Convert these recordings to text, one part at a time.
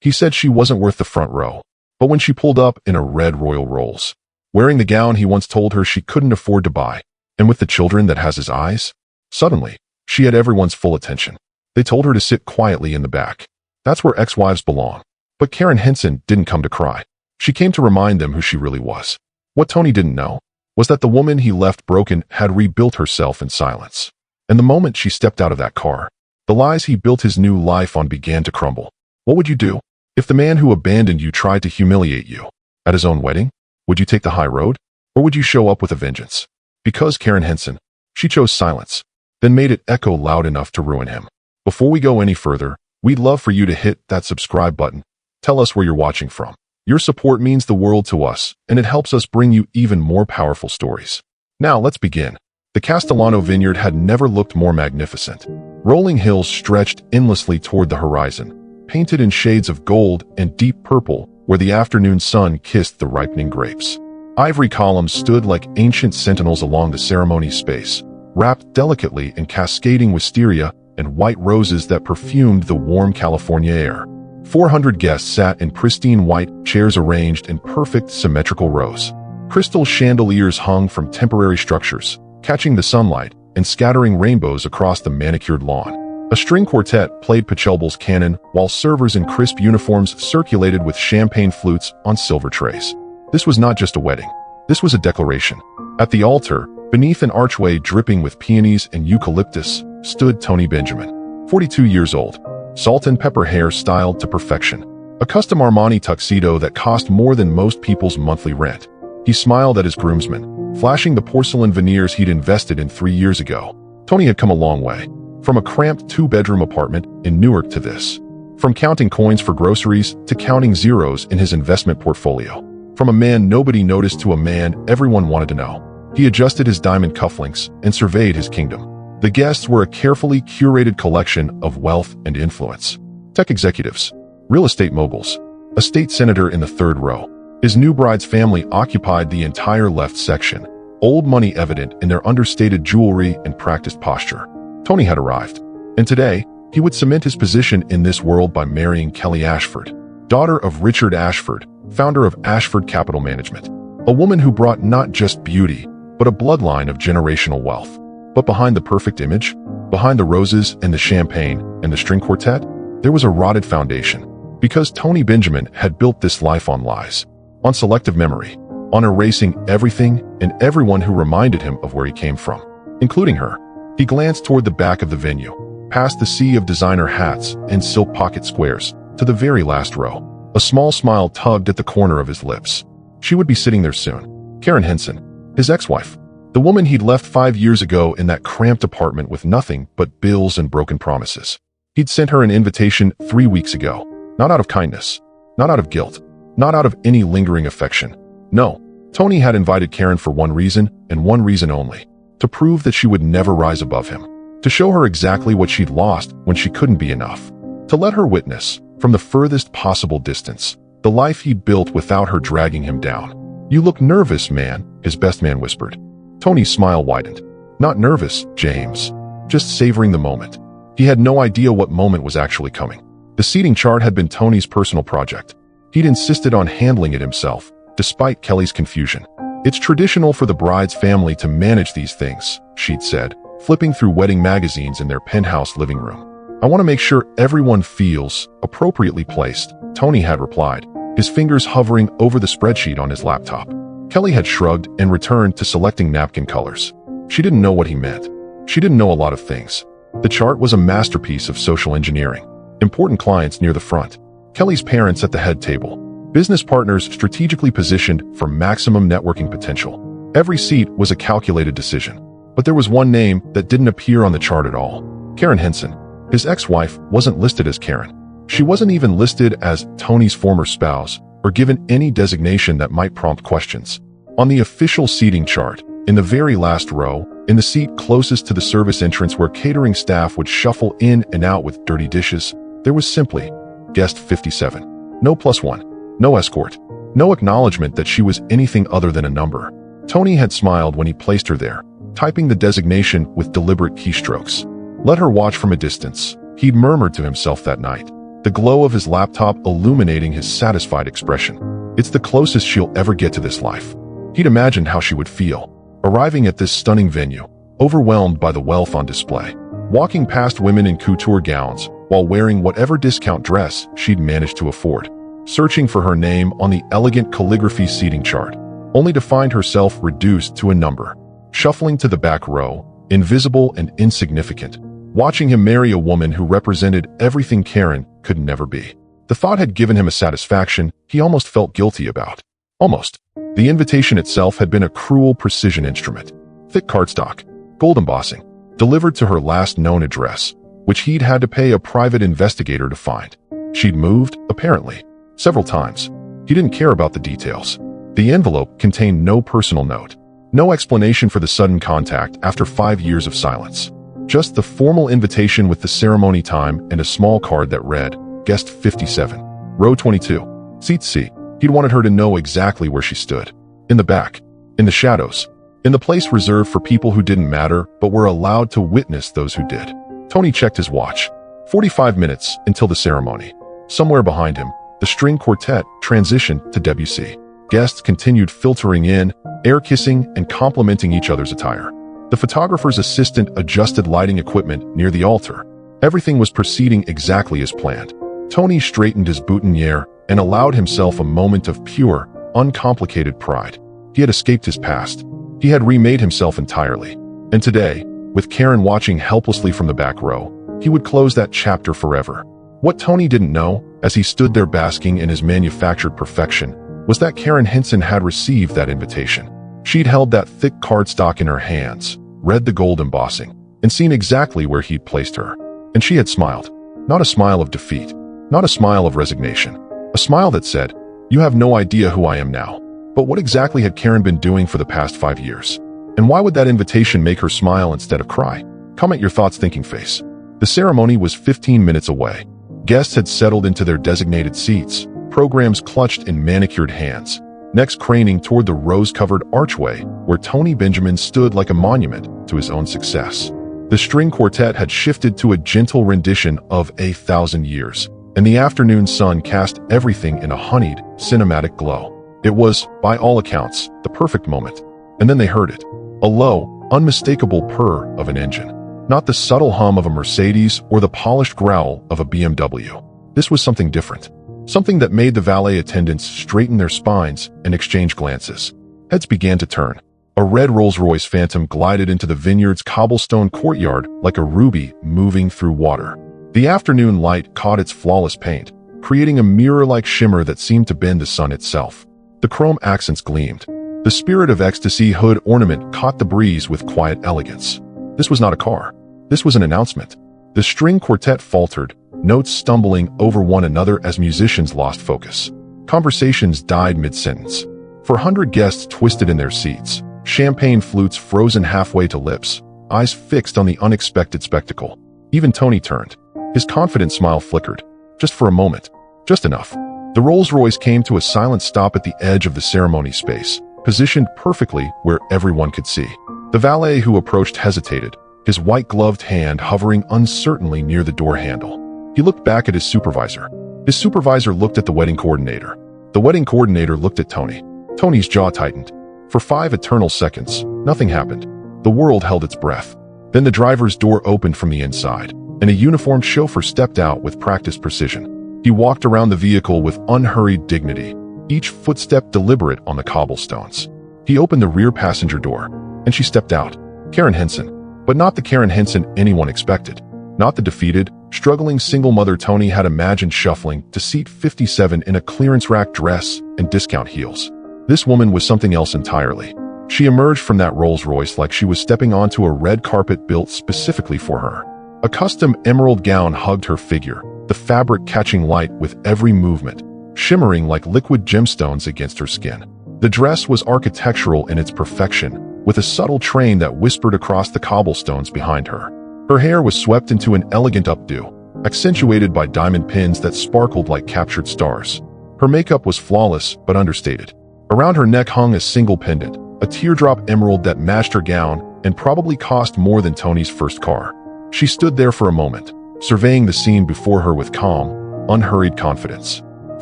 He said she wasn't worth the front row. But when she pulled up in a red Royal Rolls, wearing the gown he once told her she couldn't afford to buy, and with the children that has his eyes, suddenly, she had everyone's full attention. They told her to sit quietly in the back. That's where ex-wives belong. But Karen Henson didn't come to cry. She came to remind them who she really was. What Tony didn't know was that the woman he left broken had rebuilt herself in silence. And the moment she stepped out of that car, the lies he built his new life on began to crumble. What would you do if the man who abandoned you tried to humiliate you at his own wedding? Would you take the high road, or would you show up with a vengeance? Because Karen Henson, she chose silence, then made it echo loud enough to ruin him. Before we go any further, we'd love for you to hit that subscribe button. Tell us where you're watching from. Your support means the world to us, and it helps us bring you even more powerful stories. Now, let's begin. The Castellano vineyard had never looked more magnificent. Rolling hills stretched endlessly toward the horizon, painted in shades of gold and deep purple where the afternoon sun kissed the ripening grapes. Ivory columns stood like ancient sentinels along the ceremony space, wrapped delicately in cascading wisteria and white roses that perfumed the warm California air. 400 guests sat in pristine white chairs arranged in perfect symmetrical rows. Crystal chandeliers hung from temporary structures, catching the sunlight and scattering rainbows across the manicured lawn. A string quartet played Pachelbel's canon while servers in crisp uniforms circulated with champagne flutes on silver trays. This was not just a wedding. This was a declaration. At the altar, beneath an archway dripping with peonies and eucalyptus, stood Tony Benjamin, 42 years old, salt and pepper hair styled to perfection, a custom Armani tuxedo that cost more than most people's monthly rent. He smiled at his groomsmen, flashing the porcelain veneers he'd invested in 3 years ago. Tony had come a long way, from a cramped 2-bedroom apartment in Newark to this, from counting coins for groceries to counting zeros in his investment portfolio, from a man nobody noticed to a man everyone wanted to know. He adjusted his diamond cufflinks and surveyed his kingdom. The guests were a carefully curated collection of wealth and influence. Tech executives, real estate moguls, a state senator in the third row. His new bride's family occupied the entire left section, old money evident in their understated jewelry and practiced posture. Tony had arrived, and today, he would cement his position in this world by marrying Kelly Ashford, daughter of Richard Ashford, founder of Ashford Capital Management, a woman who brought not just beauty, but a bloodline of generational wealth. But behind the perfect image, behind the roses and the champagne and the string quartet, there was a rotted foundation. Because Tony Benjamin had built this life on lies, on selective memory, on erasing everything and everyone who reminded him of where he came from, including her. He glanced toward the back of the venue, past the sea of designer hats and silk pocket squares, to the very last row. A small smile tugged at the corner of his lips. She would be sitting there soon. Karen Henson, his ex-wife. The woman he'd left 5 years ago in that cramped apartment with nothing but bills and broken promises. He'd sent her an invitation 3 weeks ago, not out of kindness, not out of guilt, not out of any lingering affection. No, Tony had invited Karen for one reason and one reason only, to prove that she would never rise above him, to show her exactly what she'd lost when she couldn't be enough, to let her witness, from the furthest possible distance, the life he'd built without her dragging him down. "You look nervous, man," his best man whispered. Tony's smile widened. "Not nervous, James. Just savoring the moment." He had no idea what moment was actually coming. The seating chart had been Tony's personal project. He'd insisted on handling it himself, despite Kelly's confusion. "It's traditional for the bride's family to manage these things," she'd said, flipping through wedding magazines in their penthouse living room. "I want to make sure everyone feels appropriately placed," Tony had replied, his fingers hovering over the spreadsheet on his laptop. Kelly had shrugged and returned to selecting napkin colors. She didn't know what he meant. She didn't know a lot of things. The chart was a masterpiece of social engineering. Important clients near the front. Kelly's parents at the head table. Business partners strategically positioned for maximum networking potential. Every seat was a calculated decision. But there was one name that didn't appear on the chart at all. Karen Henson. His ex-wife wasn't listed as Karen. She wasn't even listed as Tony's former spouse, or given any designation that might prompt questions. On the official seating chart, in the very last row, in the seat closest to the service entrance where catering staff would shuffle in and out with dirty dishes, there was simply, guest 57. No +1, no escort, no acknowledgement that she was anything other than a number. Tony had smiled when he placed her there, typing the designation with deliberate keystrokes. Let her watch from a distance, he'd murmured to himself that night. the glow of his laptop illuminating his satisfied expression. It's the closest she'll ever get to this life. He'd imagined how she would feel, arriving at this stunning venue, overwhelmed by the wealth on display, walking past women in couture gowns while wearing whatever discount dress she'd managed to afford, searching for her name on the elegant calligraphy seating chart, only to find herself reduced to a number, shuffling to the back row, invisible and insignificant, watching him marry a woman who represented everything Karen could never be. The thought had given him a satisfaction he almost felt guilty about. Almost. The invitation itself had been a cruel precision instrument. Thick cardstock, gold embossing, delivered to her last known address, which he'd had to pay a private investigator to find. She'd moved, apparently, several times. He didn't care about the details. The envelope contained no personal note, no explanation for the sudden contact after 5 years of silence. Just the formal invitation with the ceremony time and a small card that read, Guest 57, Row 22, Seat C. He'd wanted her to know exactly where she stood. In the back. In the shadows. In the place reserved for people who didn't matter but were allowed to witness those who did. Tony checked his watch. 45 minutes until the ceremony. Somewhere behind him, the string quartet transitioned to Debussy. Guests continued filtering in, air-kissing and complimenting each other's attire. The photographer's assistant adjusted lighting equipment near the altar. Everything was proceeding exactly as planned. Tony straightened his boutonniere and allowed himself a moment of pure, uncomplicated pride. He had escaped his past. He had remade himself entirely. And today, with Karen watching helplessly from the back row, he would close that chapter forever. What Tony didn't know, as he stood there basking in his manufactured perfection, was that Karen Henson had received that invitation. She'd held that thick cardstock in her hands, read the gold embossing, and seen exactly where he'd placed her. And she had smiled. Not a smile of defeat. Not a smile of resignation. A smile that said, "You have no idea who I am now." But what exactly had Karen been doing for the past 5 years? And why would that invitation make her smile instead of cry? Comment your thoughts, thinking face. The ceremony was 15 minutes away. Guests had settled into their designated seats, programs clutched in manicured hands, necks craning toward the rose-covered archway where Tony Benjamin stood like a monument to his own success. The string quartet had shifted to a gentle rendition of A Thousand Years, and the afternoon sun cast everything in a honeyed, cinematic glow. It was, by all accounts, the perfect moment. And then they heard it. A low, unmistakable purr of an engine. Not the subtle hum of a Mercedes or the polished growl of a BMW. This was something different. Something that made the valet attendants straighten their spines and exchange glances. Heads began to turn. A red Rolls-Royce Phantom glided into the vineyard's cobblestone courtyard like a ruby moving through water. The afternoon light caught its flawless paint, creating a mirror-like shimmer that seemed to bend the sun itself. The chrome accents gleamed. The Spirit of Ecstasy hood ornament caught the breeze with quiet elegance. This was not a car. This was an announcement. The string quartet faltered, notes stumbling over one another as musicians lost focus. Conversations died mid-sentence. 400 guests twisted in their seats, champagne flutes frozen halfway to lips, eyes fixed on the unexpected spectacle. Even Tony turned. His confident smile flickered. Just for a moment. Just enough. The Rolls-Royce came to a silent stop at the edge of the ceremony space, positioned perfectly where everyone could see. The valet who approached hesitated, his white-gloved hand hovering uncertainly near the door handle. He looked back at his supervisor. His supervisor looked at the wedding coordinator. The wedding coordinator looked at Tony. Tony's jaw tightened. For 5 eternal seconds, nothing happened. The world held its breath. Then the driver's door opened from the inside, and a uniformed chauffeur stepped out with practiced precision. He walked around the vehicle with unhurried dignity, each footstep deliberate on the cobblestones. He opened the rear passenger door, and she stepped out. Karen Henson. But not the Karen Henson anyone expected. Not the defeated, struggling single mother Tony had imagined shuffling to seat 57 in a clearance rack dress and discount heels. This woman was something else entirely. She emerged from that Rolls-Royce like she was stepping onto a red carpet built specifically for her. A custom emerald gown hugged her figure, the fabric catching light with every movement, shimmering like liquid gemstones against her skin. The dress was architectural in its perfection, with a subtle train that whispered across the cobblestones behind her. Her hair was swept into an elegant updo, accentuated by diamond pins that sparkled like captured stars. Her makeup was flawless but understated. Around her neck hung a single pendant, a teardrop emerald that matched her gown and probably cost more than Tony's first car. She stood there for a moment, surveying the scene before her with calm, unhurried confidence.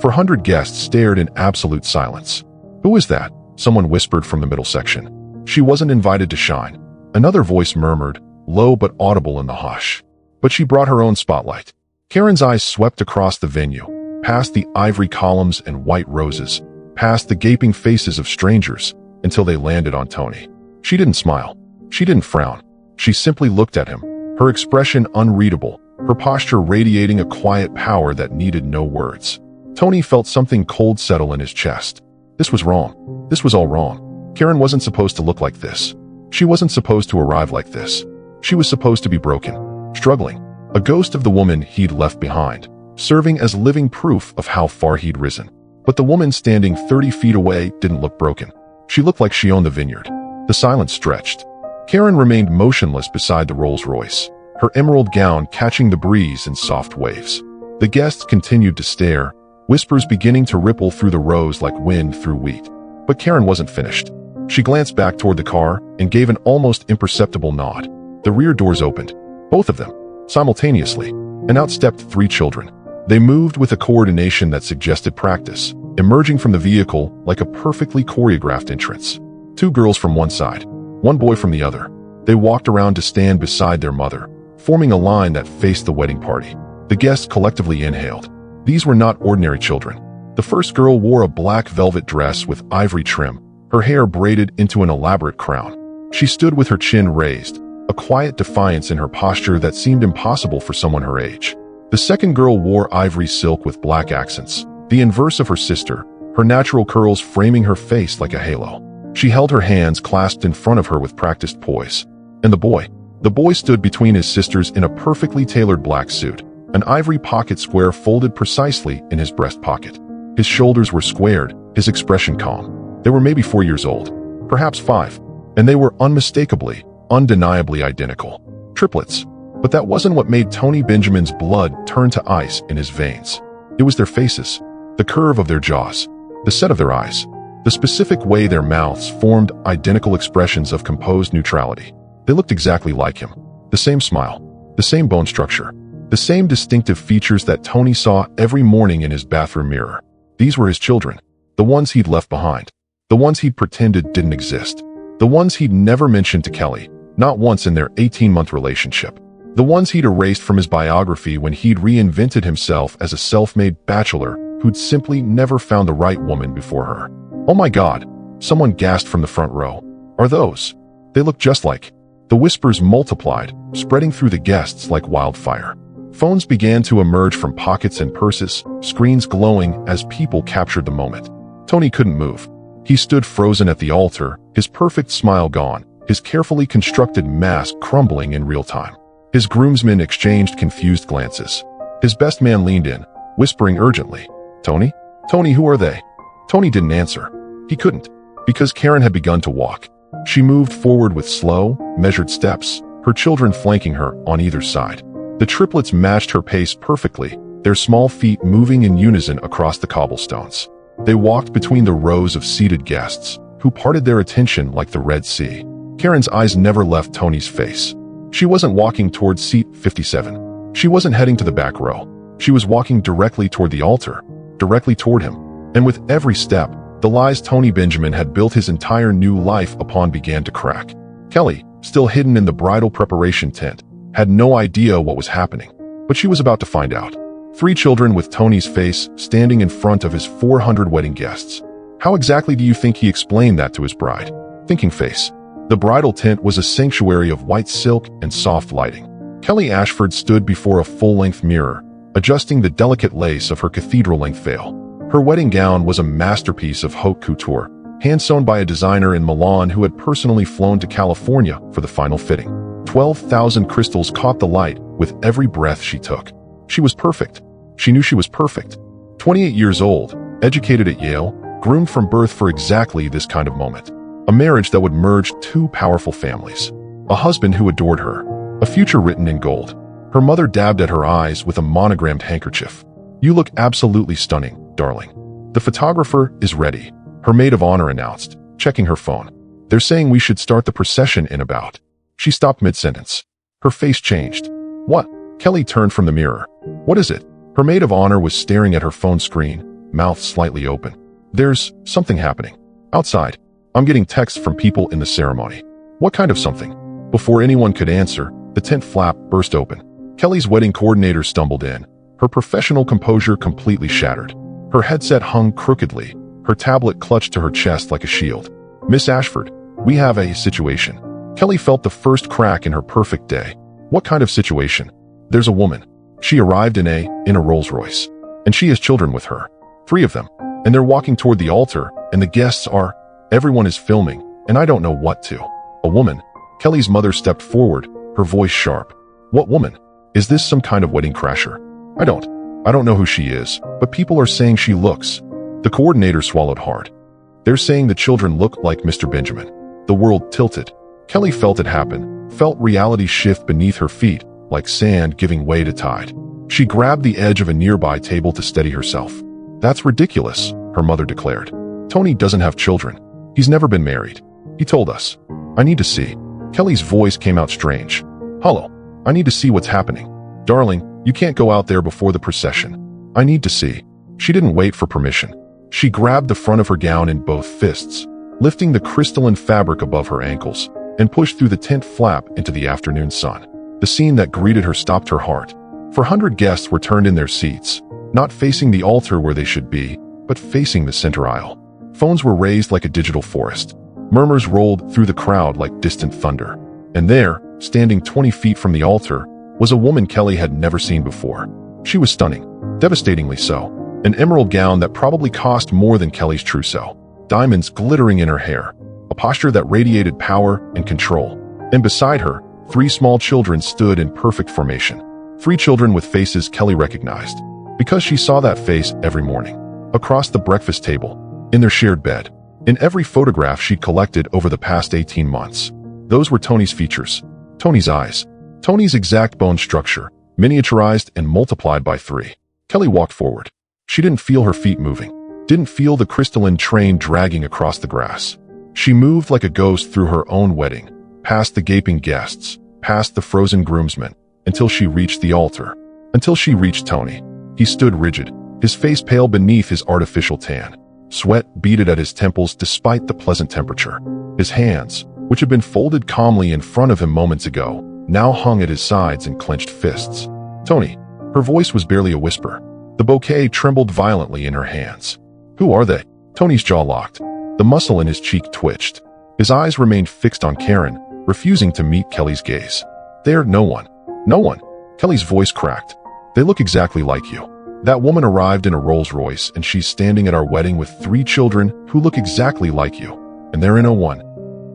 400 guests stared in absolute silence. "Who is that?" someone whispered from the middle section. "She wasn't invited to shine." Another voice murmured, low but audible in the hush. "But she brought her own spotlight." Karen's eyes swept across the venue, past the ivory columns and white roses, past the gaping faces of strangers, until they landed on Tony. She didn't smile. She didn't frown. She simply looked at him, her expression unreadable, her posture radiating a quiet power that needed no words. Tony felt something cold settle in his chest. This was wrong. This was all wrong. Karen wasn't supposed to look like this. She wasn't supposed to arrive like this. She was supposed to be broken, struggling, a ghost of the woman he'd left behind, serving as living proof of how far he'd risen. But the woman standing 30 feet away didn't look broken. She looked like she owned the vineyard. The silence stretched. Karen remained motionless beside the Rolls-Royce, her emerald gown catching the breeze in soft waves. The guests continued to stare, whispers beginning to ripple through the rows like wind through wheat. But Karen wasn't finished. She glanced back toward the car and gave an almost imperceptible nod. The rear doors opened, both of them, simultaneously, and out stepped 3 children. They moved with a coordination that suggested practice, emerging from the vehicle like a perfectly choreographed entrance. 2 girls from one side, 1 boy from the other. They walked around to stand beside their mother, forming a line that faced the wedding party. The guests collectively inhaled. These were not ordinary children. The first girl wore a black velvet dress with ivory trim, her hair braided into an elaborate crown. She stood with her chin raised, a quiet defiance in her posture that seemed impossible for someone her age. The second girl wore ivory silk with black accents, the inverse of her sister, her natural curls framing her face like a halo. She held her hands clasped in front of her with practiced poise. And the boy stood between his sisters in a perfectly tailored black suit, an ivory pocket square folded precisely in his breast pocket. His shoulders were squared, his expression calm. They were maybe 4 years old, perhaps 5, and they were unmistakably, undeniably identical. Triplets. But that wasn't what made Tony Benjamin's blood turn to ice in his veins. It was their faces, the curve of their jaws, the set of their eyes, the specific way their mouths formed identical expressions of composed neutrality. They looked exactly like him. The same smile, the same bone structure, the same distinctive features that Tony saw every morning in his bathroom mirror. These were his children, the ones he'd left behind, the ones he'd pretended didn't exist, the ones he'd never mentioned to Kelly, not once in their 18-month relationship, the ones he'd erased from his biography when he'd reinvented himself as a self-made bachelor who'd simply never found the right woman before her. "Oh my God," someone gasped from the front row. "Are those?" They looked just like. The whispers multiplied, spreading through the guests like wildfire. Phones began to emerge from pockets and purses, screens glowing as people captured the moment. Tony couldn't move. He stood frozen at the altar, his perfect smile gone, his carefully constructed mask crumbling in real time. His groomsmen exchanged confused glances. His best man leaned in, whispering urgently, "Tony? Tony, who are they?" Tony didn't answer. He couldn't, because Karen had begun to walk. She moved forward with slow, measured steps, her children flanking her on either side. The triplets matched her pace perfectly, their small feet moving in unison across the cobblestones. They walked between the rows of seated guests, who parted their attention like the Red Sea. Karen's eyes never left Tony's face. She wasn't walking toward seat 57. She wasn't heading to the back row. She was walking directly toward the altar, directly toward him. And with every step, the lies Tony Benjamin had built his entire new life upon began to crack. Kelly, still hidden in the bridal preparation tent, had no idea what was happening, but she was about to find out. 3 children with Tony's face standing in front of his 400 wedding guests. How exactly do you think he explained that to his bride? Thinking face. The bridal tent was a sanctuary of white silk and soft lighting. Kelly Ashford stood before a full-length mirror, adjusting the delicate lace of her cathedral-length veil. Her wedding gown was a masterpiece of haute couture, hand-sewn by a designer in Milan who had personally flown to California for the final fitting. 12,000 crystals caught the light with every breath she took. She was perfect. She knew she was perfect. 28 years old, educated at Yale, groomed from birth for exactly this kind of moment. A marriage that would merge 2 powerful families. A husband who adored her. A future written in gold. Her mother dabbed at her eyes with a monogrammed handkerchief. "You look absolutely stunning, darling. The photographer is ready," her maid of honor announced, checking her phone. "They're saying we should start the procession in about." She stopped mid-sentence. Her face changed. "What?" Kelly turned from the mirror. "What is it?" Her maid of honor was staring at her phone screen, mouth slightly open. There's something happening. Outside. I'm getting texts from people in the ceremony. What kind of something? Before anyone could answer, the tent flap burst open. Kelly's wedding coordinator stumbled in, her professional composure completely shattered. Her headset hung crookedly, her tablet clutched to her chest like a shield. Miss Ashford, we have a situation. Kelly felt the first crack in her perfect day. What kind of situation? There's a woman. She arrived in a Rolls-Royce. And she has children with her. 3 of them. And they're walking toward the altar, and the guests are... Everyone is filming, and I don't know what to. A woman. Kelly's mother stepped forward, her voice sharp. What woman? Is this some kind of wedding crasher? I don't know who she is, but people are saying she looks... The coordinator swallowed hard. They're saying the children look like Mr. Benjamin. The world tilted. Kelly felt it happen, felt reality shift beneath her feet, like sand giving way to tide. She grabbed the edge of a nearby table to steady herself. That's ridiculous, her mother declared. Tony doesn't have children. He's never been married. He told us. I need to see. Kelly's voice came out strange. Hello. I need to see what's happening. Darling, you can't go out there before the procession. I need to see. She didn't wait for permission. She grabbed the front of her gown in both fists, lifting the crystalline fabric above her ankles, and pushed through the tent flap into the afternoon sun. The scene that greeted her stopped her heart. 400 guests were turned in their seats, not facing the altar where they should be, but facing the center aisle. Phones were raised like a digital forest. Murmurs rolled through the crowd like distant thunder. And there, standing 20 feet from the altar, was a woman Kelly had never seen before. She was stunning, devastatingly so. An emerald gown that probably cost more than Kelly's trousseau. Diamonds glittering in her hair. A posture that radiated power and control. And beside her, 3 small children stood in perfect formation. 3 children with faces Kelly recognized, because she saw that face every morning. Across the breakfast table, in their shared bed, in every photograph she'd collected over the past 18 months. Those were Tony's features, Tony's eyes, Tony's exact bone structure, miniaturized and multiplied by 3. Kelly walked forward. She didn't feel her feet moving, didn't feel the crystalline train dragging across the grass. She moved like a ghost through her own wedding, past the gaping guests, past the frozen groomsmen, until she reached the altar, until she reached Tony. He stood rigid, his face pale beneath his artificial tan. Sweat beaded at his temples despite the pleasant temperature. His hands, which had been folded calmly in front of him moments ago, now hung at his sides in clenched fists. Tony. Her voice was barely a whisper. The bouquet trembled violently in her hands. Who are they? Tony's jaw locked. The muscle in his cheek twitched. His eyes remained fixed on Karen, refusing to meet Kelly's gaze. They're no one. No one. Kelly's voice cracked. They look exactly like you. That woman arrived in a Rolls-Royce and she's standing at our wedding with 3 children who look exactly like you. And they're in a one.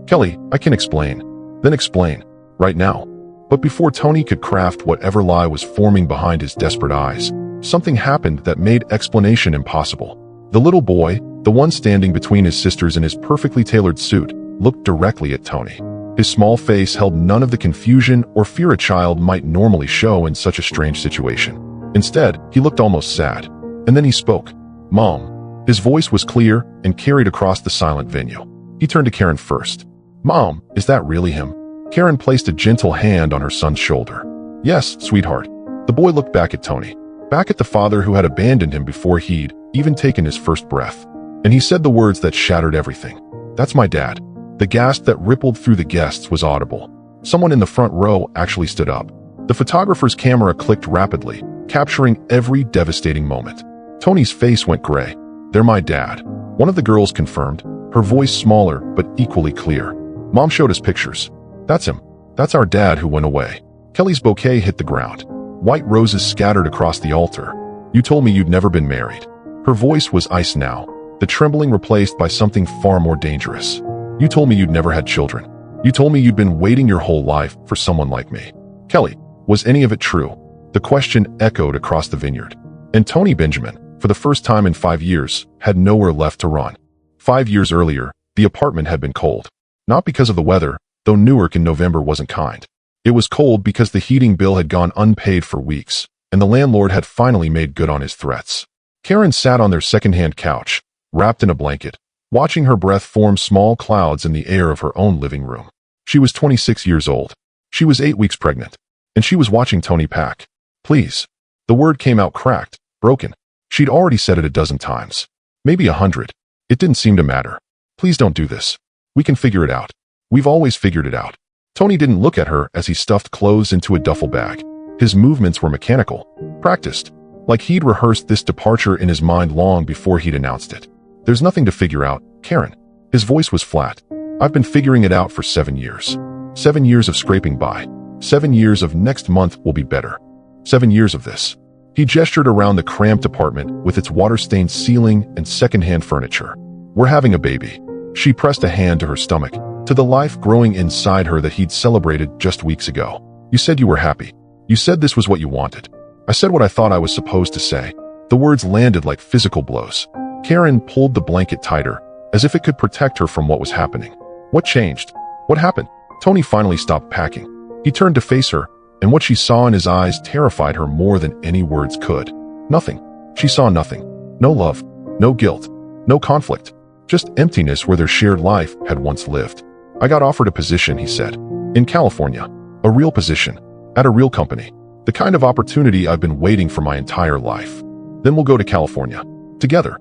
Kelly, I can explain. Then explain. Right now. But before Tony could craft whatever lie was forming behind his desperate eyes, something happened that made explanation impossible. The little boy, the one standing between his sisters in his perfectly tailored suit, looked directly at Tony. His small face held none of the confusion or fear a child might normally show in such a strange situation. Instead, he looked almost sad. And then he spoke. Mom. His voice was clear and carried across the silent venue. He turned to Karen first. Mom, is that really him? Karen placed a gentle hand on her son's shoulder. Yes, sweetheart. The boy looked back at Tony. Back at the father who had abandoned him before he'd even taken his first breath. And he said the words that shattered everything. That's my dad. The gasp that rippled through the guests was audible. Someone in the front row actually stood up. The photographer's camera clicked rapidly, capturing every devastating moment. Tony's face went gray. They're my dad. One of the girls confirmed, her voice smaller but equally clear. Mom showed us pictures. That's him. That's our dad who went away. Kelly's bouquet hit the ground. White roses scattered across the altar. You told me you'd never been married. Her voice was ice now, the trembling replaced by something far more dangerous. You told me you'd never had children. You told me you'd been waiting your whole life for someone like me. Kelly, was any of it true? The question echoed across the vineyard. And Tony Benjamin, for the first time in 5 years, had nowhere left to run. 5 years earlier, the apartment had been cold. Not because of the weather, though Newark in November wasn't kind. It was cold because the heating bill had gone unpaid for weeks, and the landlord had finally made good on his threats. Karen sat on their second-hand couch, wrapped in a blanket, watching her breath form small clouds in the air of her own living room. She was 26 years old. She was 8 weeks pregnant. And she was watching Tony pack. Please. The word came out cracked, broken. She'd already said it a dozen times. Maybe 100. It didn't seem to matter. Please don't do this. We can figure it out. We've always figured it out. Tony didn't look at her as he stuffed clothes into a duffel bag. His movements were mechanical, practiced, like he'd rehearsed this departure in his mind long before he'd announced it. There's nothing to figure out, Karen. His voice was flat. I've been figuring it out for 7 years. 7 years of scraping by. 7 years of next month will be better. 7 years of this. He gestured around the cramped apartment with its water-stained ceiling and secondhand furniture. We're having a baby. She pressed a hand to her stomach, to the life growing inside her that he'd celebrated just weeks ago. You said you were happy. You said this was what you wanted. I said what I thought I was supposed to say. The words landed like physical blows. Karen pulled the blanket tighter, as if it could protect her from what was happening. What changed? What happened? Tony finally stopped packing. He turned to face her, and what she saw in his eyes terrified her more than any words could. Nothing. She saw nothing. No love. No guilt. No conflict. Just emptiness where their shared life had once lived. I got offered a position, he said. In California. A real position. At a real company. The kind of opportunity I've been waiting for my entire life. Then we'll go to California. Together.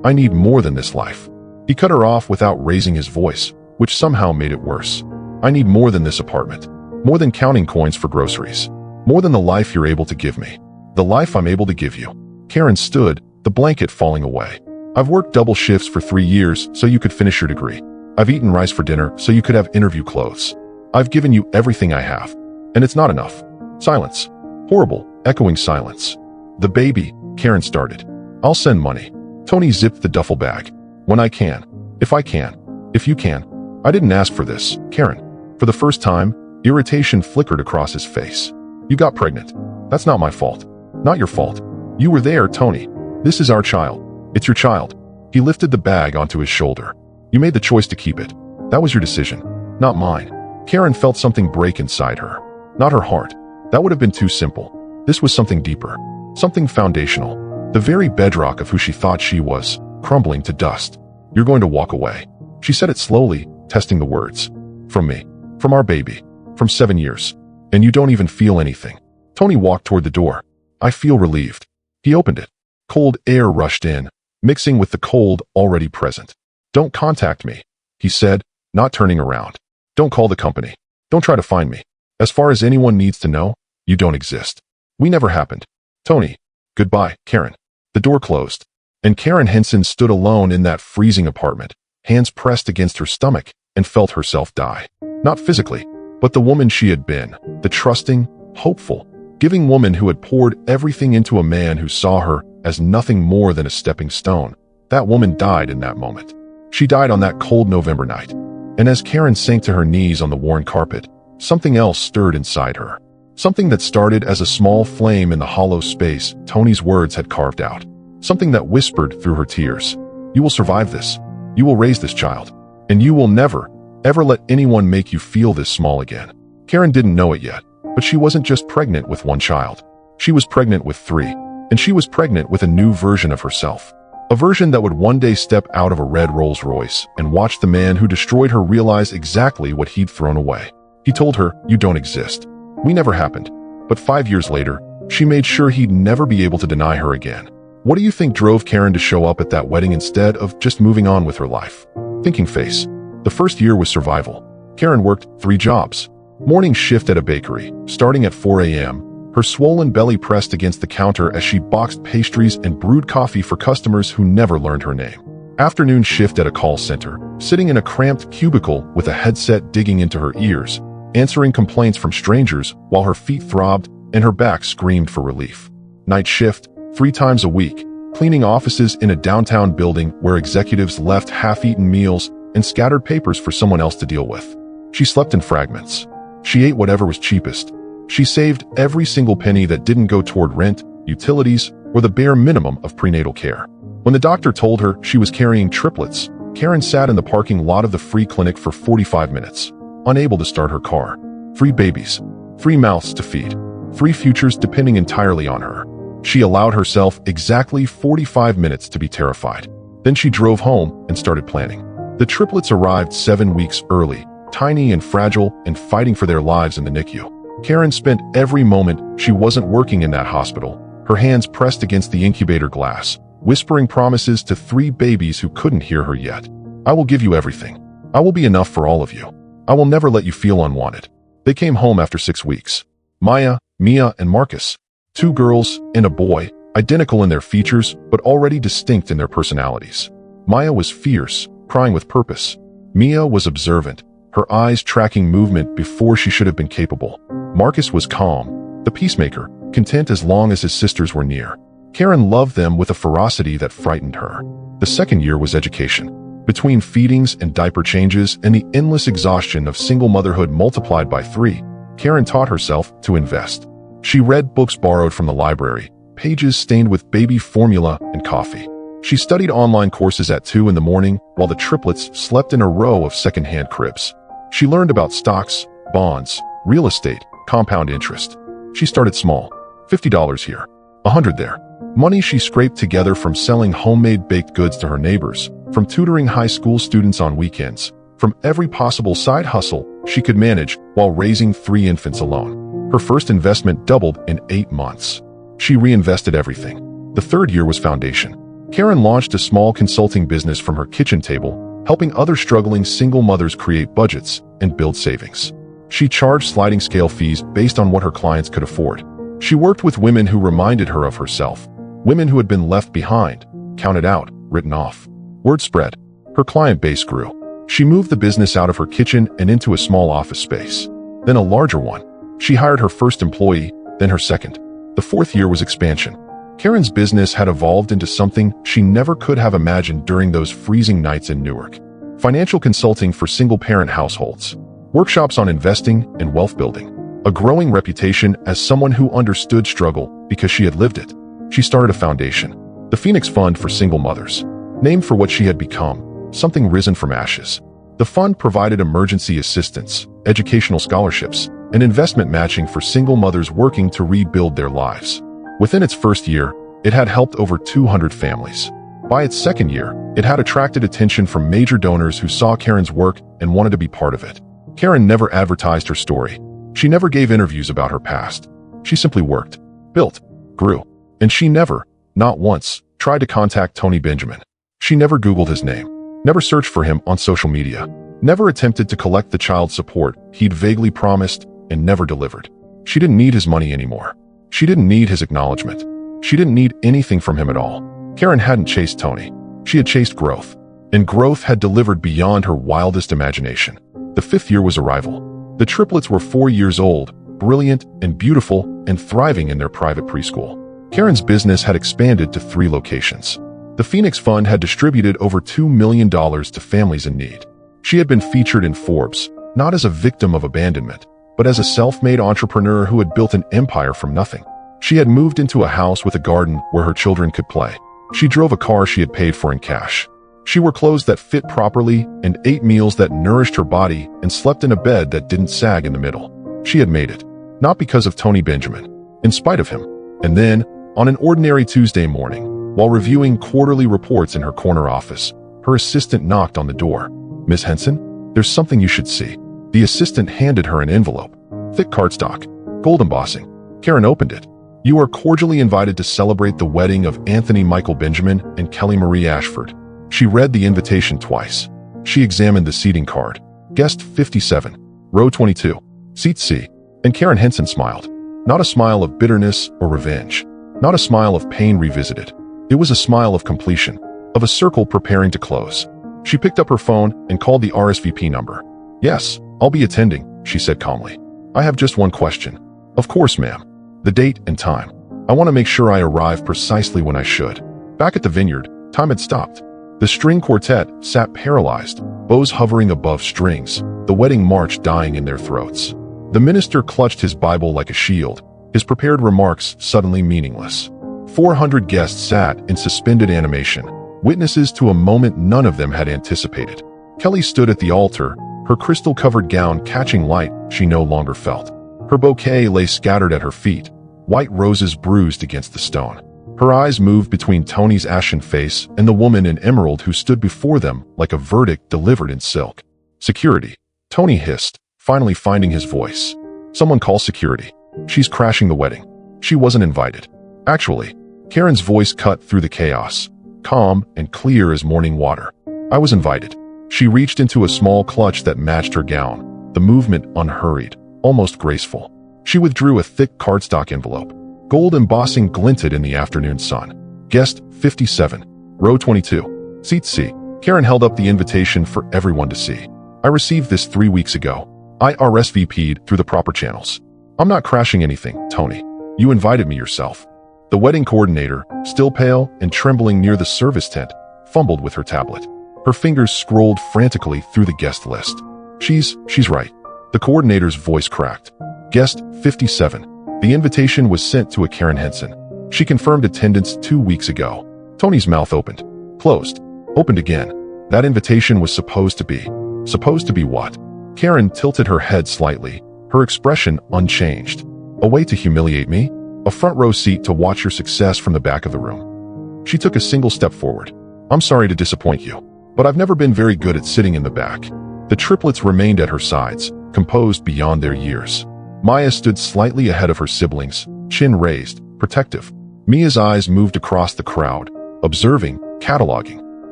I need more than this life. He cut her off without raising his voice, which somehow made it worse. I need more than this apartment. More than counting coins for groceries. More than the life you're able to give me. The life I'm able to give you. Karen stood, the blanket falling away. I've worked double shifts for 3 years so you could finish your degree. I've eaten rice for dinner so you could have interview clothes. I've given you everything I have. And it's not enough. Silence. Horrible, echoing silence. The baby, Karen started. I'll send money. Tony zipped the duffel bag. When I can. If I can. If you can. I didn't ask for this, Karen. For the first time, irritation flickered across his face. You got pregnant. That's not my fault. Not your fault. You were there, Tony. This is our child. It's your child. He lifted the bag onto his shoulder. You made the choice to keep it. That was your decision. Not mine. Karen felt something break inside her. Not her heart. That would have been too simple. This was something deeper. Something foundational. The very bedrock of who she thought she was, crumbling to dust. You're going to walk away. She said it slowly, testing the words. From me. From our baby. From 7 years. And you don't even feel anything. Tony walked toward the door. I feel relieved. He opened it. Cold air rushed in, mixing with the cold already present. Don't contact me, he said, not turning around. Don't call the company. Don't try to find me. As far as anyone needs to know, you don't exist. We never happened. Tony. Goodbye, Karen. The door closed, and Karen Henson stood alone in that freezing apartment, hands pressed against her stomach, and felt herself die. Not physically, but the woman she had been, the trusting, hopeful, giving woman who had poured everything into a man who saw her as nothing more than a stepping stone. That woman died in that moment. She died on that cold November night. And as Karen sank to her knees on the worn carpet, something else stirred inside her. Something that started as a small flame in the hollow space Tony's words had carved out. Something that whispered through her tears. You will survive this. You will raise this child. And you will never, ever let anyone make you feel this small again. Karen didn't know it yet, but she wasn't just pregnant with one child. She was pregnant with 3. And she was pregnant with a new version of herself. A version that would one day step out of a red Rolls-Royce and watch the man who destroyed her realize exactly what he'd thrown away. He told her, you don't exist. We never happened. But 5 years later, she made sure he'd never be able to deny her again. What do you think drove Karen to show up at that wedding instead of just moving on with her life? Thinking face. The first year was survival. Karen worked 3 jobs. Morning shift at a bakery, starting at 4 a.m., her swollen belly pressed against the counter as she boxed pastries and brewed coffee for customers who never learned her name. Afternoon shift at a call center, sitting in a cramped cubicle with a headset digging into her ears, answering complaints from strangers while her feet throbbed and her back screamed for relief. Night shift, 3 times a week, cleaning offices in a downtown building where executives left half-eaten meals and scattered papers for someone else to deal with. She slept in fragments. She ate whatever was cheapest. She saved every single penny that didn't go toward rent, utilities, or the bare minimum of prenatal care. When the doctor told her she was carrying triplets, Karen sat in the parking lot of the free clinic for 45 minutes, unable to start her car. 3 babies, 3 mouths to feed, 3 futures depending entirely on her. She allowed herself exactly 45 minutes to be terrified. Then she drove home and started planning. The triplets arrived 7 weeks early, tiny and fragile and fighting for their lives in the NICU. Karen spent every moment she wasn't working in that hospital, her hands pressed against the incubator glass, whispering promises to 3 babies who couldn't hear her yet. I will give you everything. I will be enough for all of you. I will never let you feel unwanted. They came home after 6 weeks. Maya, Mia, and Marcus. 2 girls and a boy, identical in their features, but already distinct in their personalities. Maya was fierce, crying with purpose. Mia was observant, her eyes tracking movement before she should have been capable. Marcus was calm, the peacemaker, content as long as his sisters were near. Karen loved them with a ferocity that frightened her. The second year was education. Between feedings and diaper changes and the endless exhaustion of single motherhood multiplied by 3, Karen taught herself to invest. She read books borrowed from the library, pages stained with baby formula and coffee. She studied online courses at 2 in the morning while the triplets slept in a row of second-hand cribs. She learned about stocks, bonds, real estate, compound interest. She started small, $50 here, $100 there. Money she scraped together from selling homemade baked goods to her neighbors, from tutoring high school students on weekends, from every possible side hustle she could manage while raising 3 infants alone. Her first investment doubled in 8 months. She reinvested everything. The third year was foundation. Karen launched a small consulting business from her kitchen table, helping other struggling single mothers create budgets and build savings. She charged sliding scale fees based on what her clients could afford. She worked with women who reminded her of herself, women who had been left behind, counted out, written off. Word spread. Her client base grew. She moved the business out of her kitchen and into a small office space, then a larger one. She hired her first employee, then her second. The fourth year was expansion. Karen's business had evolved into something she never could have imagined during those freezing nights in Newark. Financial consulting for single-parent households, workshops on investing and wealth building, a growing reputation as someone who understood struggle because she had lived it. She started a foundation, the Phoenix Fund for Single Mothers, named for what she had become, something risen from ashes. The fund provided emergency assistance, educational scholarships, and investment matching for single mothers working to rebuild their lives. Within its first year, it had helped over 200 families. By its second year, it had attracted attention from major donors who saw Karen's work and wanted to be part of it. Karen never advertised her story. She never gave interviews about her past. She simply worked, built, grew. And she never, not once, tried to contact Tony Benjamin. She never Googled his name, never searched for him on social media, never attempted to collect the child support he'd vaguely promised and never delivered. She didn't need his money anymore. She didn't need his acknowledgement. She didn't need anything from him at all. Karen hadn't chased Tony. She had chased growth. And growth had delivered beyond her wildest imagination. The fifth year was arrival. The triplets were 4 years old, brilliant and beautiful, and thriving in their private preschool. Karen's business had expanded to 3 locations. The Phoenix Fund had distributed over $2 million to families in need. She had been featured in Forbes, not as a victim of abandonment, but as a self-made entrepreneur who had built an empire from nothing. She had moved into a house with a garden where her children could play. She drove a car she had paid for in cash. She wore clothes that fit properly and ate meals that nourished her body and slept in a bed that didn't sag in the middle. She had made it, not because of Tony Benjamin, in spite of him. And then, on an ordinary Tuesday morning, while reviewing quarterly reports in her corner office, her assistant knocked on the door. "Miss Henson, there's something you should see." The assistant handed her an envelope. Thick cardstock, gold embossing. Karen opened it. "You are cordially invited to celebrate the wedding of Anthony Michael Benjamin and Kelly Marie Ashford." She read the invitation twice. She examined the seating card. Guest 57, row 22, seat C. And Karen Henson smiled. Not a smile of bitterness or revenge. Not a smile of pain revisited. It was a smile of completion, of a circle preparing to close. She picked up her phone and called the RSVP number. "Yes, I'll be attending," she said calmly. "I have just one question." "Of course, ma'am. The date and time. I want to make sure I arrive precisely when I should." Back at the vineyard, time had stopped. The string quartet sat paralyzed, bows hovering above strings, the wedding march dying in their throats. The minister clutched his Bible like a shield, his prepared remarks suddenly meaningless. 400 guests sat in suspended animation, witnesses to a moment none of them had anticipated. Kelly stood at the altar, her crystal-covered gown catching light she no longer felt. Her bouquet lay scattered at her feet, white roses bruised against the stone. Her eyes moved between Tony's ashen face and the woman in emerald who stood before them like a verdict delivered in silk. "Security," Tony hissed, finally finding his voice. Someone call security. She's crashing the wedding. She wasn't invited. Actually, Karen's voice cut through the chaos, calm and clear as morning water. I was invited. She reached into a small clutch that matched her gown, the movement unhurried, almost graceful. She withdrew a thick cardstock envelope. Gold embossing glinted in the afternoon sun. Guest 57, row 22, seat C. Karen held up the invitation for everyone to see. I received this 3 weeks ago. I RSVP'd through the proper channels. I'm not crashing anything, Tony. You invited me yourself. The wedding coordinator, still pale and trembling near the service tent, fumbled with her tablet. Her fingers scrolled frantically through the guest list. She's right. The coordinator's voice cracked. Guest 57. The invitation was sent to a Karen Henson. She confirmed attendance 2 weeks ago. Tony's mouth opened, closed, opened again. That invitation was supposed to be. Supposed to be what? Karen tilted her head slightly, her expression unchanged. A way to humiliate me? A front row seat to watch your success from the back of the room. She took a single step forward. I'm sorry to disappoint you, but I've never been very good at sitting in the back. The triplets remained at her sides, composed beyond their years. Maya stood slightly ahead of her siblings, chin raised, protective. Mia's eyes moved across the crowd, observing, cataloging.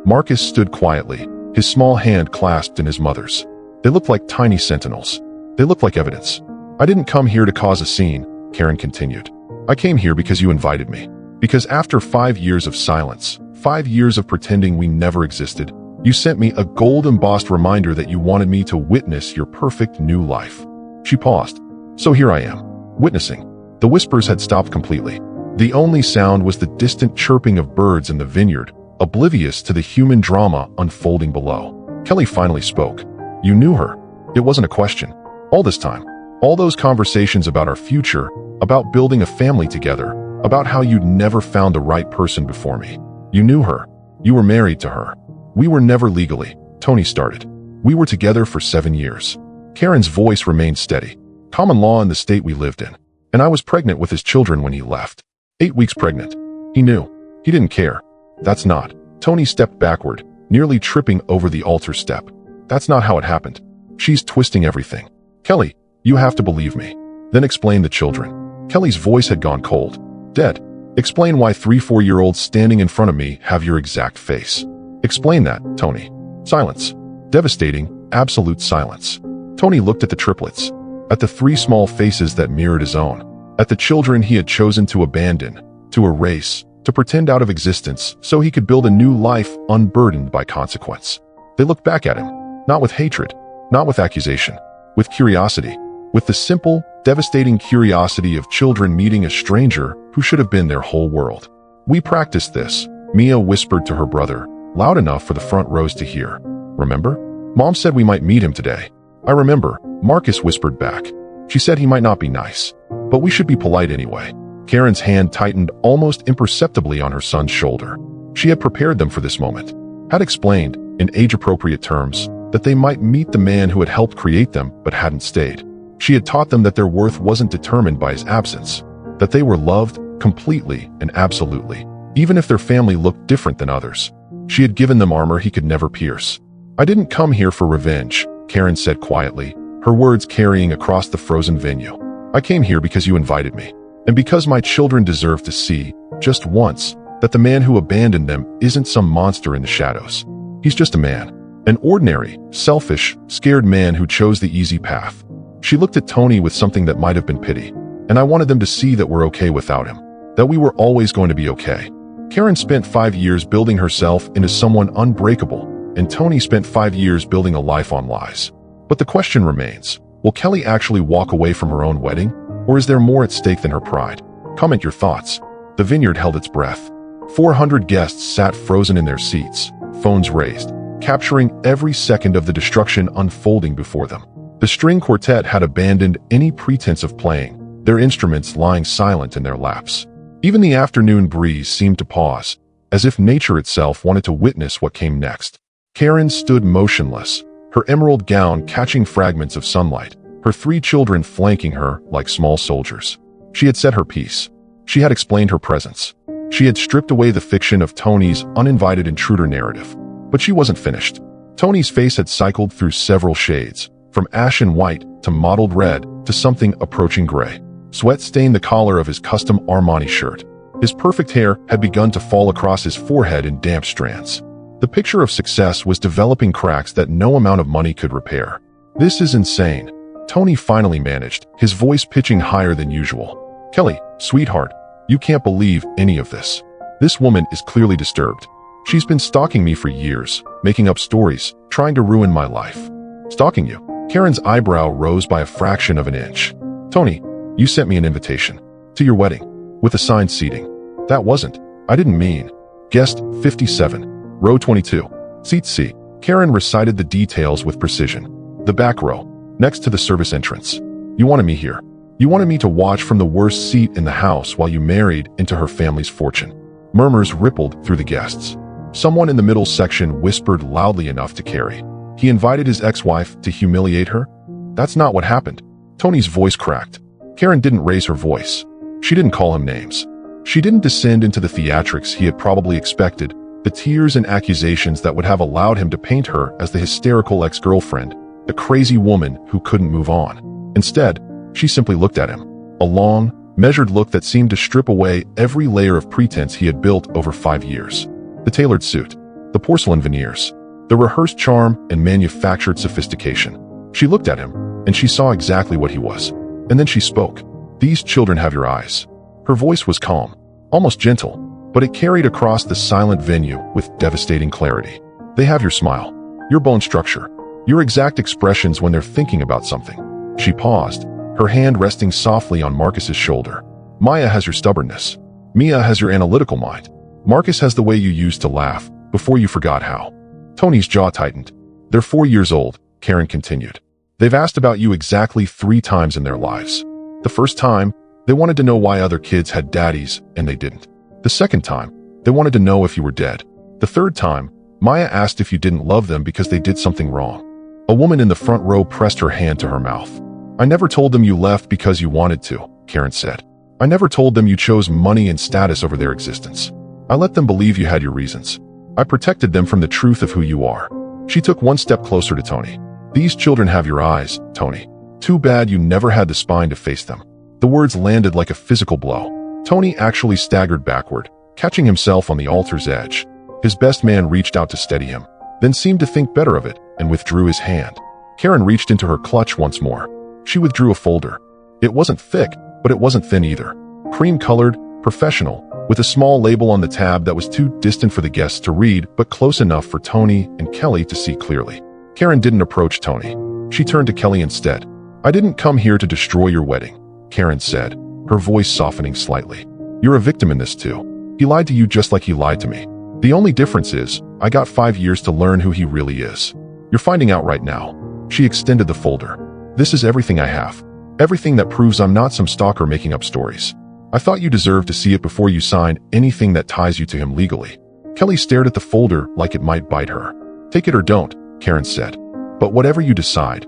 Marcus stood quietly, his small hand clasped in his mother's. They looked like tiny sentinels. They looked like evidence. I didn't come here to cause a scene, Karen continued. I came here because you invited me. Because after 5 years of silence, 5 years of pretending we never existed, you sent me a gold-embossed reminder that you wanted me to witness your perfect new life. She paused. So here I am, witnessing. The whispers had stopped completely. The only sound was the distant chirping of birds in the vineyard, oblivious to the human drama unfolding below. Kelly finally spoke. You knew her. It wasn't a question. All this time, all those conversations about our future, about building a family together, about how you'd never found the right person before me. You knew her. You were married to her. We were never legally, Tony started. We were together for 7 years. Karen's voice remained steady. Common law in the state we lived in. And I was pregnant with his children when he left. 8 weeks pregnant. He knew. He didn't care. That's not. Tony stepped backward, nearly tripping over the altar step. That's not how it happened. She's twisting everything. Kelly, you have to believe me. Then explain the children. Kelly's voice had gone cold. Dead. Explain why 3-4-year-olds standing in front of me have your exact face. Explain that, Tony. Silence. Devastating, absolute silence. Tony looked at the triplets. At the 3 small faces that mirrored his own. At the children he had chosen to abandon, to erase, to pretend out of existence so he could build a new life unburdened by consequence. They looked back at him, not with hatred, not with accusation, with curiosity, with the simple, devastating curiosity of children meeting a stranger who should have been their whole world. We practiced this, Mia whispered to her brother, loud enough for the front rows to hear. Remember? Mom said we might meet him today. I remember, Marcus whispered back. She said he might not be nice, but we should be polite anyway. Karen's hand tightened almost imperceptibly on her son's shoulder. She had prepared them for this moment, had explained, in age-appropriate terms, that they might meet the man who had helped create them but hadn't stayed. She had taught them that their worth wasn't determined by his absence, that they were loved completely and absolutely, even if their family looked different than others. She had given them armor he could never pierce. I didn't come here for revenge, Karen said quietly, her words carrying across the frozen venue. I came here because you invited me, and because my children deserve to see, just once, that the man who abandoned them isn't some monster in the shadows. He's just a man. An ordinary, selfish, scared man who chose the easy path. She looked at Tony with something that might have been pity, and I wanted them to see that we're okay without him, that we were always going to be okay. Karen spent 5 years building herself into someone unbreakable, and Tony spent 5 years building a life on lies. But the question remains, will Kelly actually walk away from her own wedding, or is there more at stake than her pride? Comment your thoughts. The vineyard held its breath. 400 guests sat frozen in their seats, phones raised, capturing every second of the destruction unfolding before them. The string quartet had abandoned any pretense of playing, their instruments lying silent in their laps. Even the afternoon breeze seemed to pause, as if nature itself wanted to witness what came next. Karen stood motionless, her emerald gown catching fragments of sunlight, her 3 children flanking her like small soldiers. She had said her piece. She had explained her presence. She had stripped away the fiction of Tony's uninvited intruder narrative. But she wasn't finished. Tony's face had cycled through several shades, from ashen white to mottled red to something approaching gray. Sweat stained the collar of his custom Armani shirt. His perfect hair had begun to fall across his forehead in damp strands. The picture of success was developing cracks that no amount of money could repair. "This is insane," Tony finally managed, his voice pitching higher than usual. "Kelly, sweetheart, you can't believe any of this. This woman is clearly disturbed. She's been stalking me for years, making up stories, trying to ruin my life." "Stalking you?" Karen's eyebrow rose by a fraction of an inch. "Tony, you sent me an invitation. To your wedding. With assigned seating." "That wasn't. I didn't mean." "Guest 57. Row 22. Seat C." Karen recited the details with precision. "The back row, next to the service entrance. You wanted me here. You wanted me to watch from the worst seat in the house while you married into her family's fortune." Murmurs rippled through the guests. Someone in the middle section whispered loudly enough to carry. "He invited his ex-wife to humiliate her?" "That's not what happened." Tony's voice cracked. Karen didn't raise her voice. She didn't call him names. She didn't descend into the theatrics he had probably expected, the tears and accusations that would have allowed him to paint her as the hysterical ex-girlfriend, the crazy woman who couldn't move on. Instead, she simply looked at him. A long, measured look that seemed to strip away every layer of pretense he had built over 5 years. The tailored suit, the porcelain veneers, the rehearsed charm and manufactured sophistication. She looked at him, and she saw exactly what he was. And then she spoke. "These children have your eyes." Her voice was calm, almost gentle, but it carried across the silent venue with devastating clarity. "They have your smile, your bone structure, your exact expressions when they're thinking about something." She paused, her hand resting softly on Marcus's shoulder. "Maya has your stubbornness. Mia has your analytical mind. Marcus has the way you used to laugh before you forgot how." Tony's jaw tightened. "They're 4 years old," Karen continued. "They've asked about you exactly 3 times in their lives. The first time, they wanted to know why other kids had daddies and they didn't. The second time, they wanted to know if you were dead. The third time, Maya asked if you didn't love them because they did something wrong." A woman in the front row pressed her hand to her mouth. "I never told them you left because you wanted to," Karen said. "I never told them you chose money and status over their existence. I let them believe you had your reasons. I protected them from the truth of who you are." She took one step closer to Tony. "These children have your eyes, Tony. Too bad you never had the spine to face them." The words landed like a physical blow. Tony actually staggered backward, catching himself on the altar's edge. His best man reached out to steady him, then seemed to think better of it and withdrew his hand. Karen reached into her clutch once more. She withdrew a folder. It wasn't thick, but it wasn't thin either. Cream-colored, professional, with a small label on the tab that was too distant for the guests to read, but close enough for Tony and Kelly to see clearly. Karen didn't approach Tony. She turned to Kelly instead. "I didn't come here to destroy your wedding," Karen said, her voice softening slightly. "You're a victim in this too. He lied to you just like he lied to me. The only difference is, I got 5 years to learn who he really is. You're finding out right now." She extended the folder. "This is everything I have. Everything that proves I'm not some stalker making up stories. I thought you deserved to see it before you signed anything that ties you to him legally." Kelly stared at the folder like it might bite her. "Take it or don't," Karen said. "But whatever you decide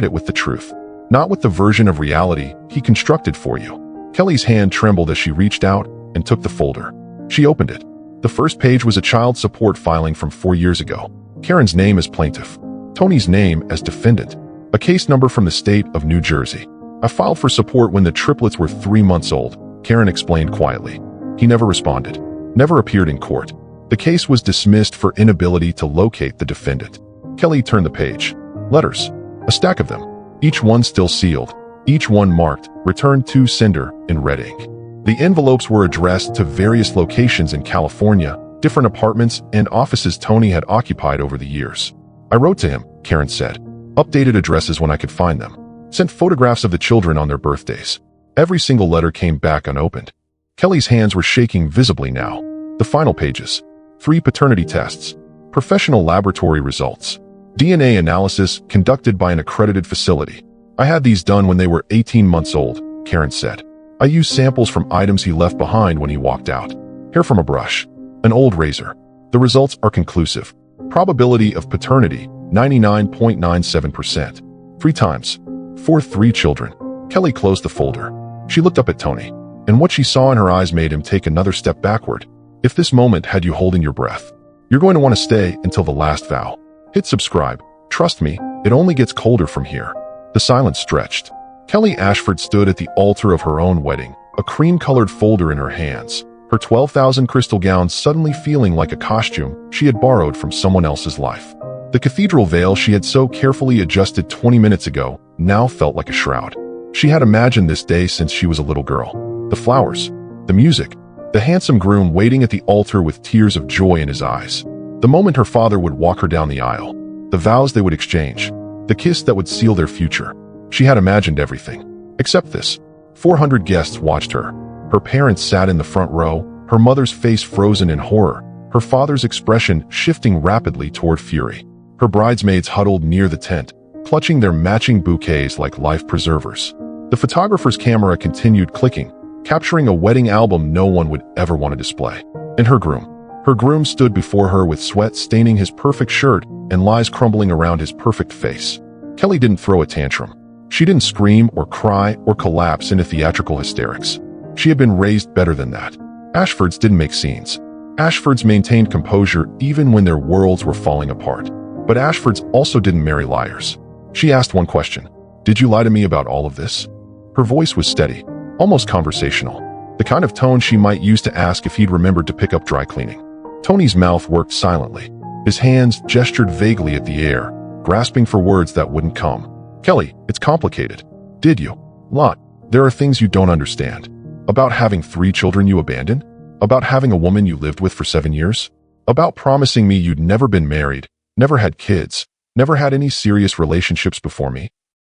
it with the truth, not with the version of reality he constructed for you." Kelly's hand trembled as she reached out and took the folder. She opened it. The first page was a child support filing from 4 years ago. Karen's name as plaintiff. Tony's name as defendant. A case number from the state of New Jersey. "I filed for support when the triplets were 3 months old," Karen explained quietly. "He never responded. Never appeared in court. The case was dismissed for inability to locate the defendant." Kelly turned the page. Letters. A stack of them. Each one still sealed. Each one marked, "Returned to sender," in red ink. The envelopes were addressed to various locations in California, different apartments and offices Tony had occupied over the years. "I wrote to him," Karen said. "Updated addresses when I could find them. Sent photographs of the children on their birthdays. Every single letter came back unopened." Kelly's hands were shaking visibly now. The final pages. 3 paternity tests. Professional laboratory results. DNA analysis conducted by an accredited facility. "I had these done when they were 18 months old," Karen said. "I used samples from items he left behind when he walked out. Hair from a brush. An old razor. The results are conclusive. Probability of paternity, 99.97%. 3 times. For 3 children." Kelly closed the folder. She looked up at Tony, and what she saw in her eyes made him take another step backward. If this moment had you holding your breath, you're going to want to stay until the last vow. Hit subscribe. Trust me, it only gets colder from here. The silence stretched. Kelly Ashford stood at the altar of her own wedding, a cream-colored folder in her hands, her 12,000 crystal gown suddenly feeling like a costume she had borrowed from someone else's life. The cathedral veil she had so carefully adjusted 20 minutes ago now felt like a shroud. She had imagined this day since she was a little girl. The flowers, the music, the handsome groom waiting at the altar with tears of joy in his eyes. The moment her father would walk her down the aisle, the vows they would exchange, the kiss that would seal their future. She had imagined everything. Except this. 400 guests watched her. Her parents sat in the front row, her mother's face frozen in horror, her father's expression shifting rapidly toward fury. Her bridesmaids huddled near the tent, clutching their matching bouquets like life preservers. The photographer's camera continued clicking, capturing a wedding album no one would ever want to display. And her groom stood before her with sweat staining his perfect shirt and lies crumbling around his perfect face. Kelly didn't throw a tantrum. She didn't scream or cry or collapse into theatrical hysterics. She had been raised better than that. Ashfords didn't make scenes. Ashfords maintained composure even when their worlds were falling apart. But Ashfords also didn't marry liars. She asked one question. Did you lie to me about all of this? Her voice was steady, almost conversational, the kind of tone she might use to ask if he'd remembered to pick up dry cleaning. Tony's mouth worked silently. His hands gestured vaguely at the air, grasping for words that wouldn't come. Kelly, it's complicated. Did you? Lot. There are things you don't understand. About having 3 children you abandoned? About having a woman you lived with for 7 years? About promising me you'd never been married, never had kids, never had any serious relationships before me?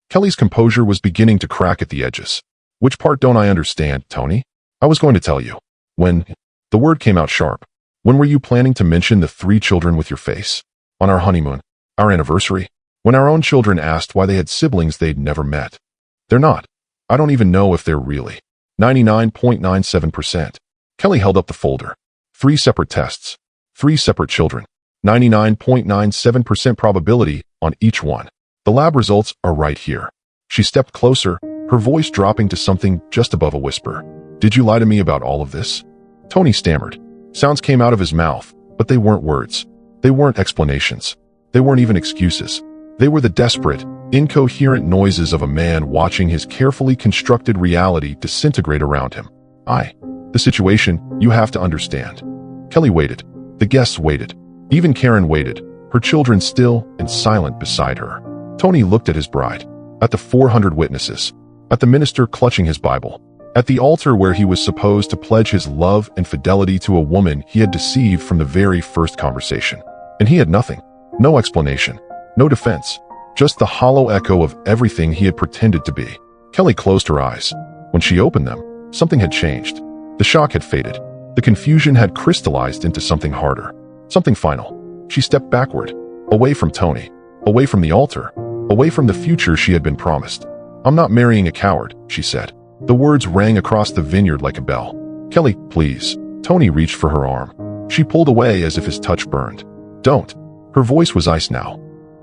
Kelly's composure was beginning to crack at the edges. Which part don't I understand, Tony? I was going to tell you. When? The word came out sharp. When were you planning to mention the 3 children with your face? On our honeymoon? Our anniversary? When our own children asked why they had siblings they'd never met? They're not. I don't even know if they're really. 99.97%. Kelly held up the folder. 3 separate tests. 3 separate children. 99.97% probability on each one. The lab results are right here. She stepped closer, her voice dropping to something just above a whisper. Did you lie to me about all of this? Tony stammered. Sounds came out of his mouth, but they weren't words. They weren't explanations. They weren't even excuses. They were the desperate, incoherent noises of a man watching his carefully constructed reality disintegrate around him. The situation, you have to understand. Kelly waited. The guests waited. Even Karen waited, her children still and silent beside her. Tony looked at his bride, at the 400 witnesses, at the minister clutching his Bible, at the altar where he was supposed to pledge his love and fidelity to a woman he had deceived from the very first conversation. And he had nothing. No explanation. No defense. Just the hollow echo of everything he had pretended to be. Kelly closed her eyes. When she opened them, something had changed. The shock had faded. The confusion had crystallized into something harder. Something final. She stepped backward, away from Tony, away from the altar, away from the future she had been promised. I'm not marrying a coward, she said. The words rang across the vineyard like a bell. Kelly, please. Tony reached for her arm. She pulled away as if his touch burned. Don't. Her voice was ice now.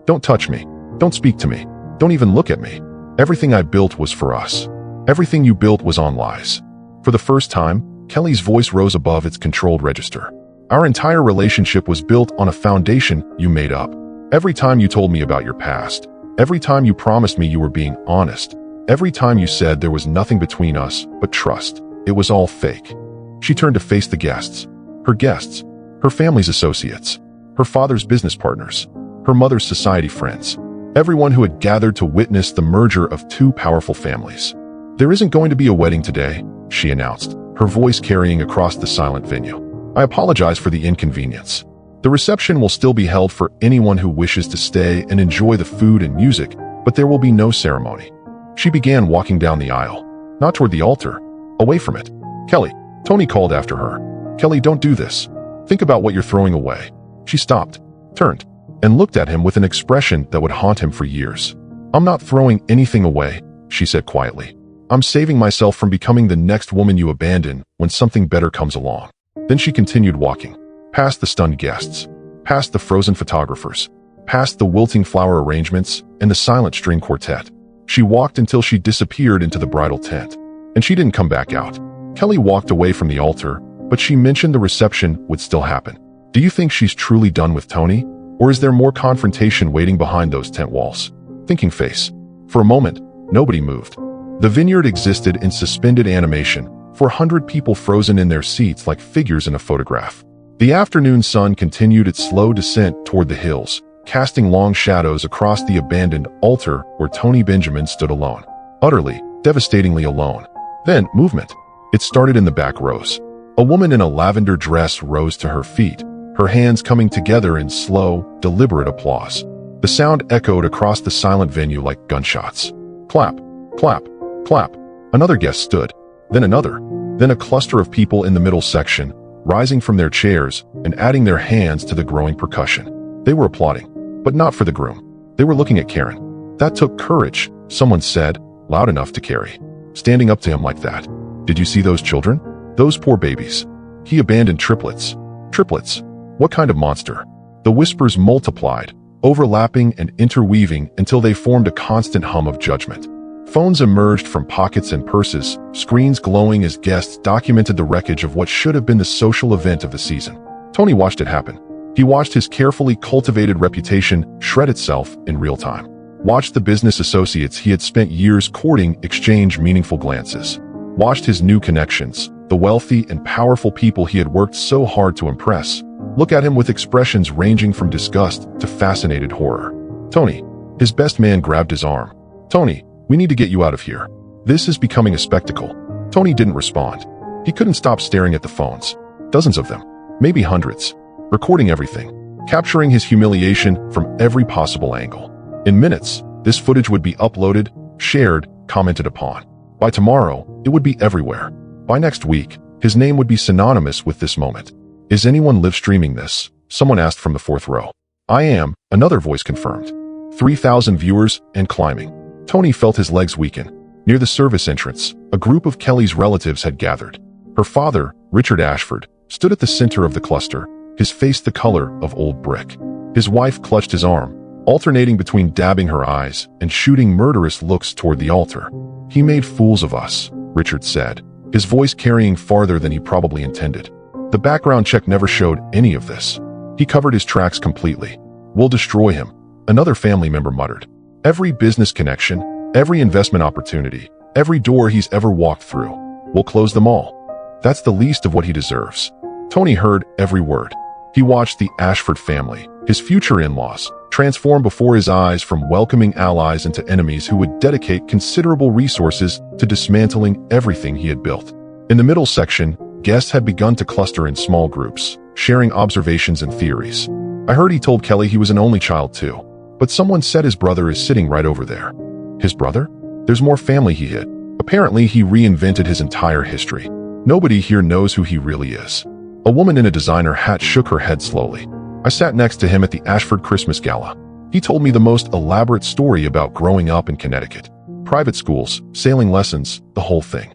Don't touch me. Don't speak to me. Don't even look at me. Everything I built was for us. Everything you built was on lies. For the first time, Kelly's voice rose above its controlled register. Our entire relationship was built on a foundation you made up. Every time you told me about your past, every time you promised me you were being honest, every time you said there was nothing between us but trust, it was all fake. She turned to face the guests, her family's associates, her father's business partners, her mother's society friends, everyone who had gathered to witness the merger of 2 powerful families. There isn't going to be a wedding today, she announced, her voice carrying across the silent venue. I apologize for the inconvenience. The reception will still be held for anyone who wishes to stay and enjoy the food and music, but there will be no ceremony. She began walking down the aisle, not toward the altar, away from it. Kelly, Tony called after her. Kelly, don't do this. Think about what you're throwing away. She stopped, turned, and looked at him with an expression that would haunt him for years. I'm not throwing anything away, she said quietly. I'm saving myself from becoming the next woman you abandon when something better comes along. Then she continued walking, past the stunned guests, past the frozen photographers, past the wilting flower arrangements and the silent string quartet. She walked until she disappeared into the bridal tent, and she didn't come back out. Kelly walked away from the altar, but she mentioned the reception would still happen. Do you think she's truly done with Tony? Or is there more confrontation waiting behind those tent walls? Thinking face. For a moment, nobody moved. The vineyard existed in suspended animation, 400 people frozen in their seats like figures in a photograph. The afternoon sun continued its slow descent toward the hills, casting long shadows across the abandoned altar where Tony Benjamin stood alone. Utterly, devastatingly alone. Then, movement. It started in the back rows. A woman in a lavender dress rose to her feet, her hands coming together in slow, deliberate applause. The sound echoed across the silent venue like gunshots. Clap, clap, clap. Another guest stood, then another, then a cluster of people in the middle section, rising from their chairs and adding their hands to the growing percussion. They were applauding, but not for the groom. They were looking at Karen. That took courage, someone said, loud enough to carry. Standing up to him like that. Did you see those children? Those poor babies. He abandoned triplets. Triplets. What kind of monster? The whispers multiplied, overlapping and interweaving until they formed a constant hum of judgment. Phones emerged from pockets and purses, screens glowing as guests documented the wreckage of what should have been the social event of the season. Tony watched it happen. He watched his carefully cultivated reputation shred itself in real time. Watched the business associates he had spent years courting exchange meaningful glances. Watched his new connections, the wealthy and powerful people he had worked so hard to impress, look at him with expressions ranging from disgust to fascinated horror. Tony, his best man grabbed his arm. Tony, we need to get you out of here. This is becoming a spectacle. Tony didn't respond. He couldn't stop staring at the phones. Dozens of them, maybe hundreds, recording everything, capturing his humiliation from every possible angle. In minutes, this footage would be uploaded, shared, commented upon. By tomorrow, it would be everywhere. By next week, his name would be synonymous with this moment. Is anyone live streaming this? Someone asked from the fourth row. I am, another voice confirmed. 3,000 viewers and climbing. Tony felt his legs weaken. Near the service entrance, a group of Kelly's relatives had gathered. Her father, Richard Ashford, stood at the center of the cluster, his face the color of old brick. His wife clutched his arm, alternating between dabbing her eyes and shooting murderous looks toward the altar. He made fools of us, Richard said, his voice carrying farther than he probably intended. The background check never showed any of this. He covered his tracks completely. We'll destroy him, another family member muttered. Every business connection, every investment opportunity, every door he's ever walked through, we'll close them all. That's the least of what he deserves. Tony heard every word. He watched the Ashford family, his future in-laws, transform before his eyes from welcoming allies into enemies who would dedicate considerable resources to dismantling everything he had built. In the middle section, guests had begun to cluster in small groups, sharing observations and theories. I heard he told Kelly he was an only child too, but someone said his brother is sitting right over there. His brother? There's more family he hid. Apparently he reinvented his entire history. Nobody here knows who he really is. A woman in a designer hat shook her head slowly. I sat next to him at the Ashford Christmas Gala. He told me the most elaborate story about growing up in Connecticut. Private schools, sailing lessons, the whole thing.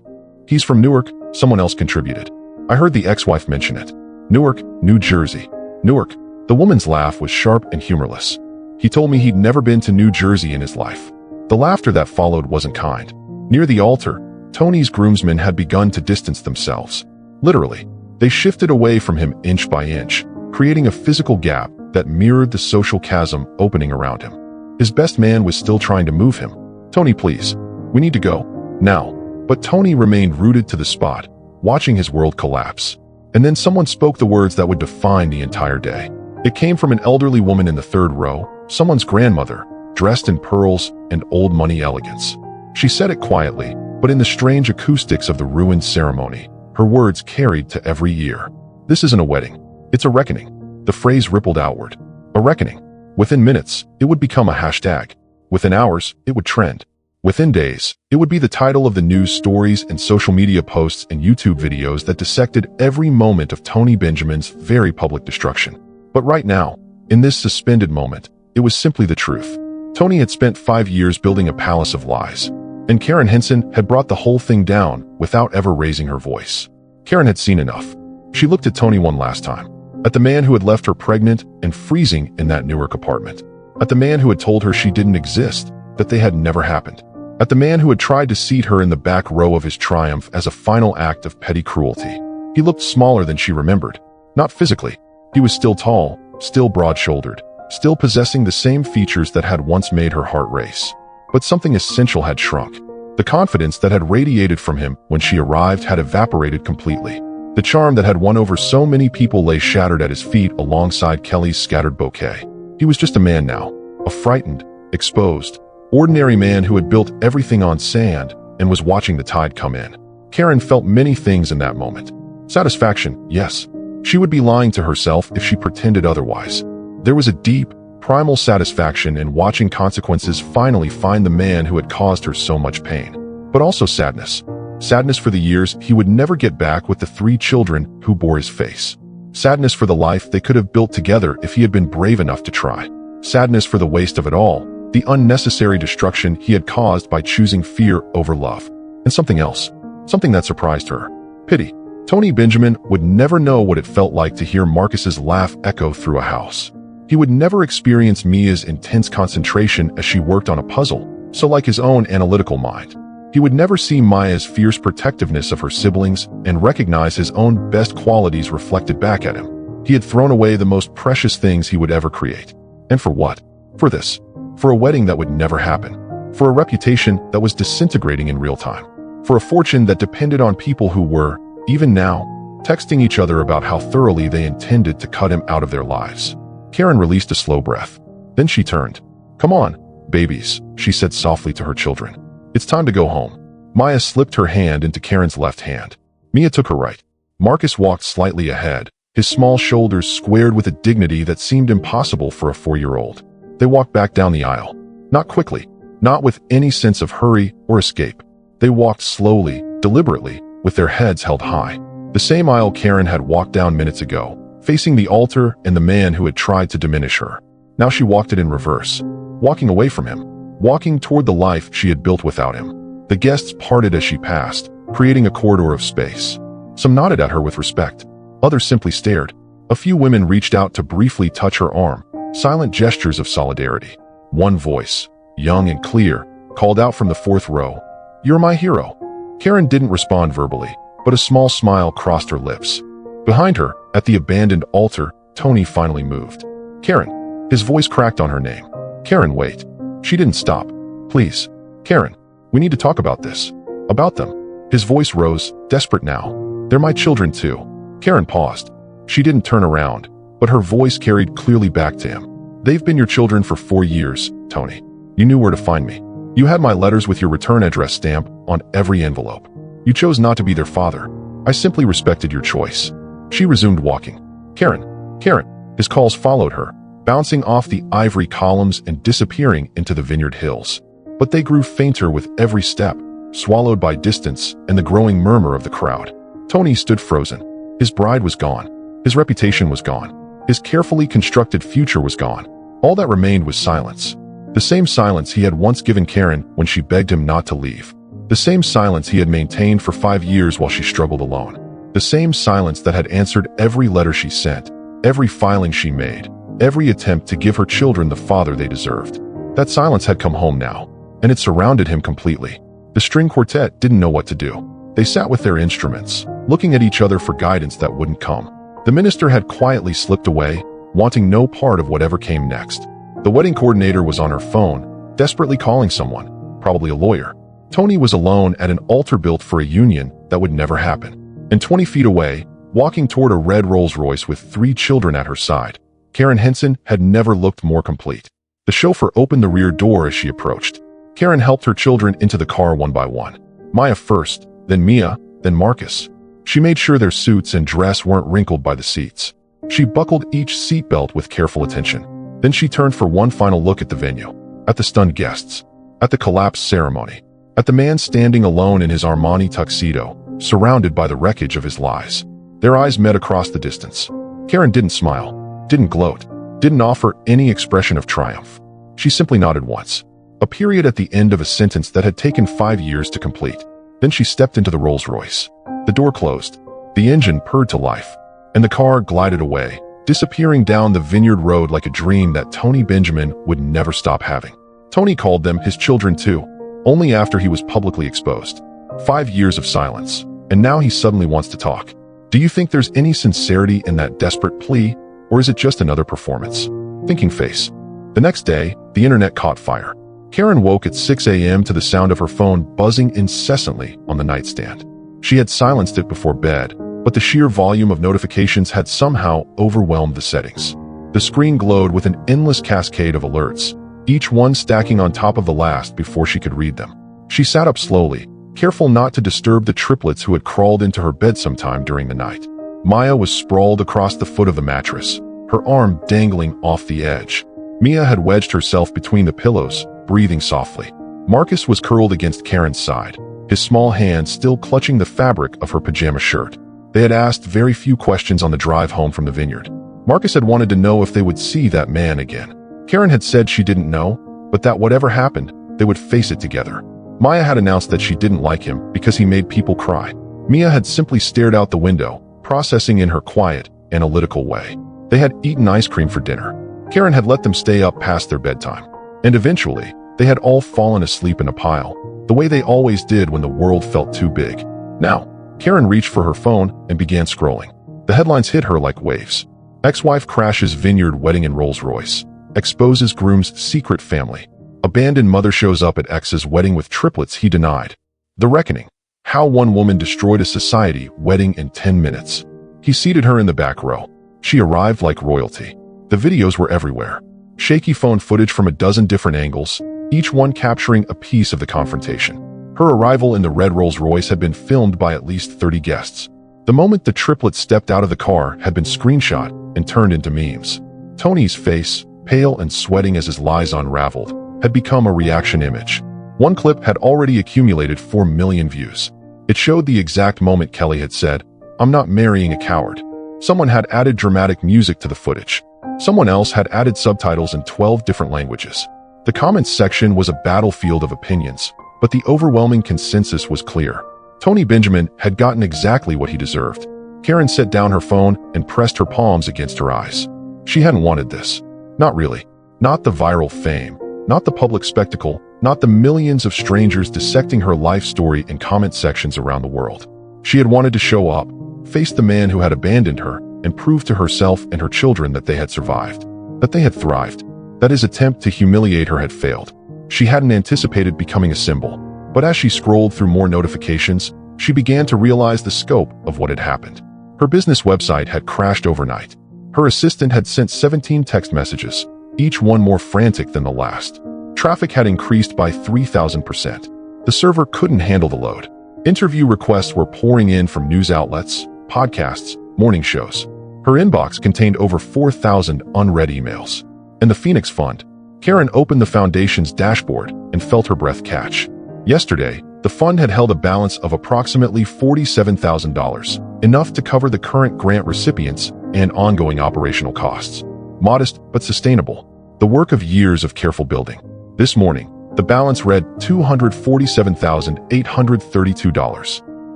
He's from Newark, someone else contributed. I heard the ex-wife mention it. Newark, New Jersey. Newark. The woman's laugh was sharp and humorless. He told me he'd never been to New Jersey in his life. The laughter that followed wasn't kind. Near the altar, Tony's groomsmen had begun to distance themselves. Literally, they shifted away from him inch by inch, creating a physical gap that mirrored the social chasm opening around him. His best man was still trying to move him. Tony, please. We need to go. Now. But Tony remained rooted to the spot, watching his world collapse. And then someone spoke the words that would define the entire day. It came from an elderly woman in the third row, someone's grandmother, dressed in pearls and old money elegance. She said it quietly, but in the strange acoustics of the ruined ceremony, her words carried to every ear. This isn't a wedding. It's a reckoning. The phrase rippled outward. A reckoning. Within minutes, it would become a hashtag. Within hours, it would trend. Within days, it would be the title of the news stories and social media posts and YouTube videos that dissected every moment of Tony Benjamin's very public destruction. But right now, in this suspended moment, it was simply the truth. Tony had spent 5 years building a palace of lies, and Karen Henson had brought the whole thing down without ever raising her voice. Karen had seen enough. She looked at Tony one last time. At the man who had left her pregnant and freezing in that Newark apartment. At the man who had told her she didn't exist, that they had never happened. At the man who had tried to seat her in the back row of his triumph as a final act of petty cruelty. He looked smaller than she remembered. Not physically. He was still tall, still broad-shouldered, still possessing the same features that had once made her heart race. But something essential had shrunk. The confidence that had radiated from him when she arrived had evaporated completely. The charm that had won over so many people lay shattered at his feet alongside Kelly's scattered bouquet. He was just a man now, a frightened, exposed, ordinary man who had built everything on sand and was watching the tide come in. Karen felt many things in that moment. Satisfaction, yes. She would be lying to herself if she pretended otherwise. There was a deep, primal satisfaction in watching consequences finally find the man who had caused her so much pain. But also sadness. Sadness for the years he would never get back with the 3 children who bore his face. Sadness for the life they could have built together if he had been brave enough to try. Sadness for the waste of it all, the unnecessary destruction he had caused by choosing fear over love. And something else. Something that surprised her. Pity. Tony Benjamin would never know what it felt like to hear Marcus's laugh echo through a house. He would never experience Mia's intense concentration as she worked on a puzzle, so like his own analytical mind. He would never see Maya's fierce protectiveness of her siblings and recognize his own best qualities reflected back at him. He had thrown away the most precious things he would ever create. And for what? For this. For a wedding that would never happen. For a reputation that was disintegrating in real time. For a fortune that depended on people who were, even now, texting each other about how thoroughly they intended to cut him out of their lives. Karen released a slow breath. Then she turned. "Come on, babies," she said softly to her children. "It's time to go home." Maya slipped her hand into Karen's left hand. Mia took her right. Marcus walked slightly ahead, his small shoulders squared with a dignity that seemed impossible for a 4-year-old. They walked back down the aisle. Not quickly, not with any sense of hurry or escape. They walked slowly, deliberately, with their heads held high. The same aisle Karen had walked down minutes ago, facing the altar and the man who had tried to diminish her. Now she walked it in reverse, walking away from him, walking toward the life she had built without him. The guests parted as she passed, creating a corridor of space. Some nodded at her with respect. Others simply stared. A few women reached out to briefly touch her arm, silent gestures of solidarity. One voice, young and clear, called out from the 4th row, "You're my hero." Karen didn't respond verbally, but a small smile crossed her lips. Behind her, at the abandoned altar, Tony finally moved. "Karen." His voice cracked on her name. "Karen, wait." She didn't stop. "Please. Karen, we need to talk about this. About them." His voice rose, desperate now. "They're my children too." Karen paused. She didn't turn around, but her voice carried clearly back to him. "They've been your children for 4 years, Tony. You knew where to find me. You had my letters with your return address stamp on every envelope. You chose not to be their father. I simply respected your choice." She resumed walking. "Karen, Karen." His calls followed her, bouncing off the ivory columns and disappearing into the vineyard hills. But they grew fainter with every step, swallowed by distance and the growing murmur of the crowd. Tony stood frozen. His bride was gone. His reputation was gone. His carefully constructed future was gone. All that remained was silence. The same silence he had once given Karen when she begged him not to leave. The same silence he had maintained for 5 years while she struggled alone. The same silence that had answered every letter she sent, every filing she made, every attempt to give her children the father they deserved. That silence had come home now, and it surrounded him completely. The string quartet didn't know what to do. They sat with their instruments, looking at each other for guidance that wouldn't come. The minister had quietly slipped away, wanting no part of whatever came next. The wedding coordinator was on her phone, desperately calling someone, probably a lawyer. Tony was alone at an altar built for a union that would never happen. And 20 feet away, walking toward a red Rolls-Royce with 3 children at her side, Karen Henson had never looked more complete. The chauffeur opened the rear door as she approached. Karen helped her children into the car one by one. Maya first, then Mia, then Marcus. She made sure their suits and dress weren't wrinkled by the seats. She buckled each seatbelt with careful attention. Then she turned for one final look at the venue, at the stunned guests, at the collapsed ceremony, at the man standing alone in his Armani tuxedo, surrounded by the wreckage of his lies. Their eyes met across the distance. Karen didn't smile, didn't gloat, didn't offer any expression of triumph. She simply nodded once, a period at the end of a sentence that had taken 5 years to complete. Then she stepped into the Rolls-Royce. The door closed, the engine purred to life, and the car glided away, disappearing down the vineyard road like a dream that Tony Benjamin would never stop having. Tony called them his children too, only after he was publicly exposed. 5 years of silence, and now he suddenly wants to talk. Do you think there's any sincerity in that desperate plea, or is it just another performance? Thinking face. The next day, the internet caught fire. Karen woke at 6 a.m. to the sound of her phone buzzing incessantly on the nightstand. She had silenced it before bed, but the sheer volume of notifications had somehow overwhelmed the settings. The screen glowed with an endless cascade of alerts, each one stacking on top of the last before she could read them. She sat up slowly, careful not to disturb the triplets who had crawled into her bed sometime during the night. Maya was sprawled across the foot of the mattress, her arm dangling off the edge. Mia had wedged herself between the pillows, breathing softly. Marcus was curled against Karen's side, his small hand still clutching the fabric of her pajama shirt. They had asked very few questions on the drive home from the vineyard. Marcus had wanted to know if they would see that man again. Karen had said she didn't know, but that whatever happened, they would face it together. Maya had announced that she didn't like him because he made people cry. Mia had simply stared out the window, processing in her quiet, analytical way. They had eaten ice cream for dinner. Karen had let them stay up past their bedtime. And eventually, they had all fallen asleep in a pile, the way they always did when the world felt too big. Now, Karen reached for her phone and began scrolling. The headlines hit her like waves. Ex-wife crashes vineyard wedding in Rolls-Royce. Exposes groom's secret family. Abandoned mother shows up at ex's wedding with triplets he denied. The Reckoning. How one woman destroyed a society wedding in 10 minutes. He seated her in the back row. She arrived like royalty. The videos were everywhere. Shaky phone footage from a dozen different angles, each one capturing a piece of the confrontation. Her arrival in the red Rolls-Royce had been filmed by at least 30 guests. The moment the triplets stepped out of the car had been screenshot and turned into memes. Tony's face, pale and sweating as his lies unraveled, had become a reaction image. One clip had already accumulated 4 million views. It showed the exact moment Kelly had said, "I'm not marrying a coward." Someone had added dramatic music to the footage. Someone else had added subtitles in 12 different languages. The comments section was a battlefield of opinions, but the overwhelming consensus was clear. Tony Benjamin had gotten exactly what he deserved. Karen set down her phone and pressed her palms against her eyes. She hadn't wanted this. Not really. Not the viral fame. Not the public spectacle. Not the millions of strangers dissecting her life story in comment sections around the world. She had wanted to show up, face the man who had abandoned her, and prove to herself and her children that they had survived. That they had thrived. That his attempt to humiliate her had failed. She hadn't anticipated becoming a symbol. But as she scrolled through more notifications, she began to realize the scope of what had happened. Her business website had crashed overnight. Her assistant had sent 17 text messages, each one more frantic than the last. Traffic had increased by 3,000%. The server couldn't handle the load. Interview requests were pouring in from news outlets, podcasts, morning shows. Her inbox contained over 4,000 unread emails. And the Phoenix Fund. Karen opened the foundation's dashboard and felt her breath catch. Yesterday, the fund had held a balance of approximately $47,000, enough to cover the current grant recipients and ongoing operational costs. Modest but sustainable. The work of years of careful building. This morning, the balance read $247,832.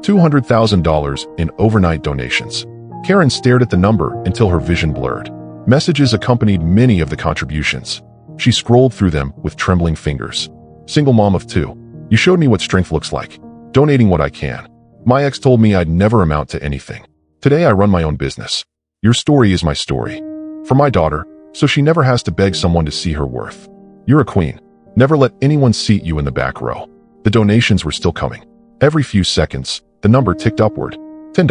$200,000 in overnight donations. Karen stared at the number until her vision blurred. Messages accompanied many of the contributions. She scrolled through them with trembling fingers. Single mom of 2. You showed me what strength looks like. Donating what I can. My ex told me I'd never amount to anything. Today I run my own business. Your story is my story. For my daughter, so she never has to beg someone to see her worth. You're a queen. Never let anyone seat you in the back row. The donations were still coming. Every few seconds, the number ticked upward. $10,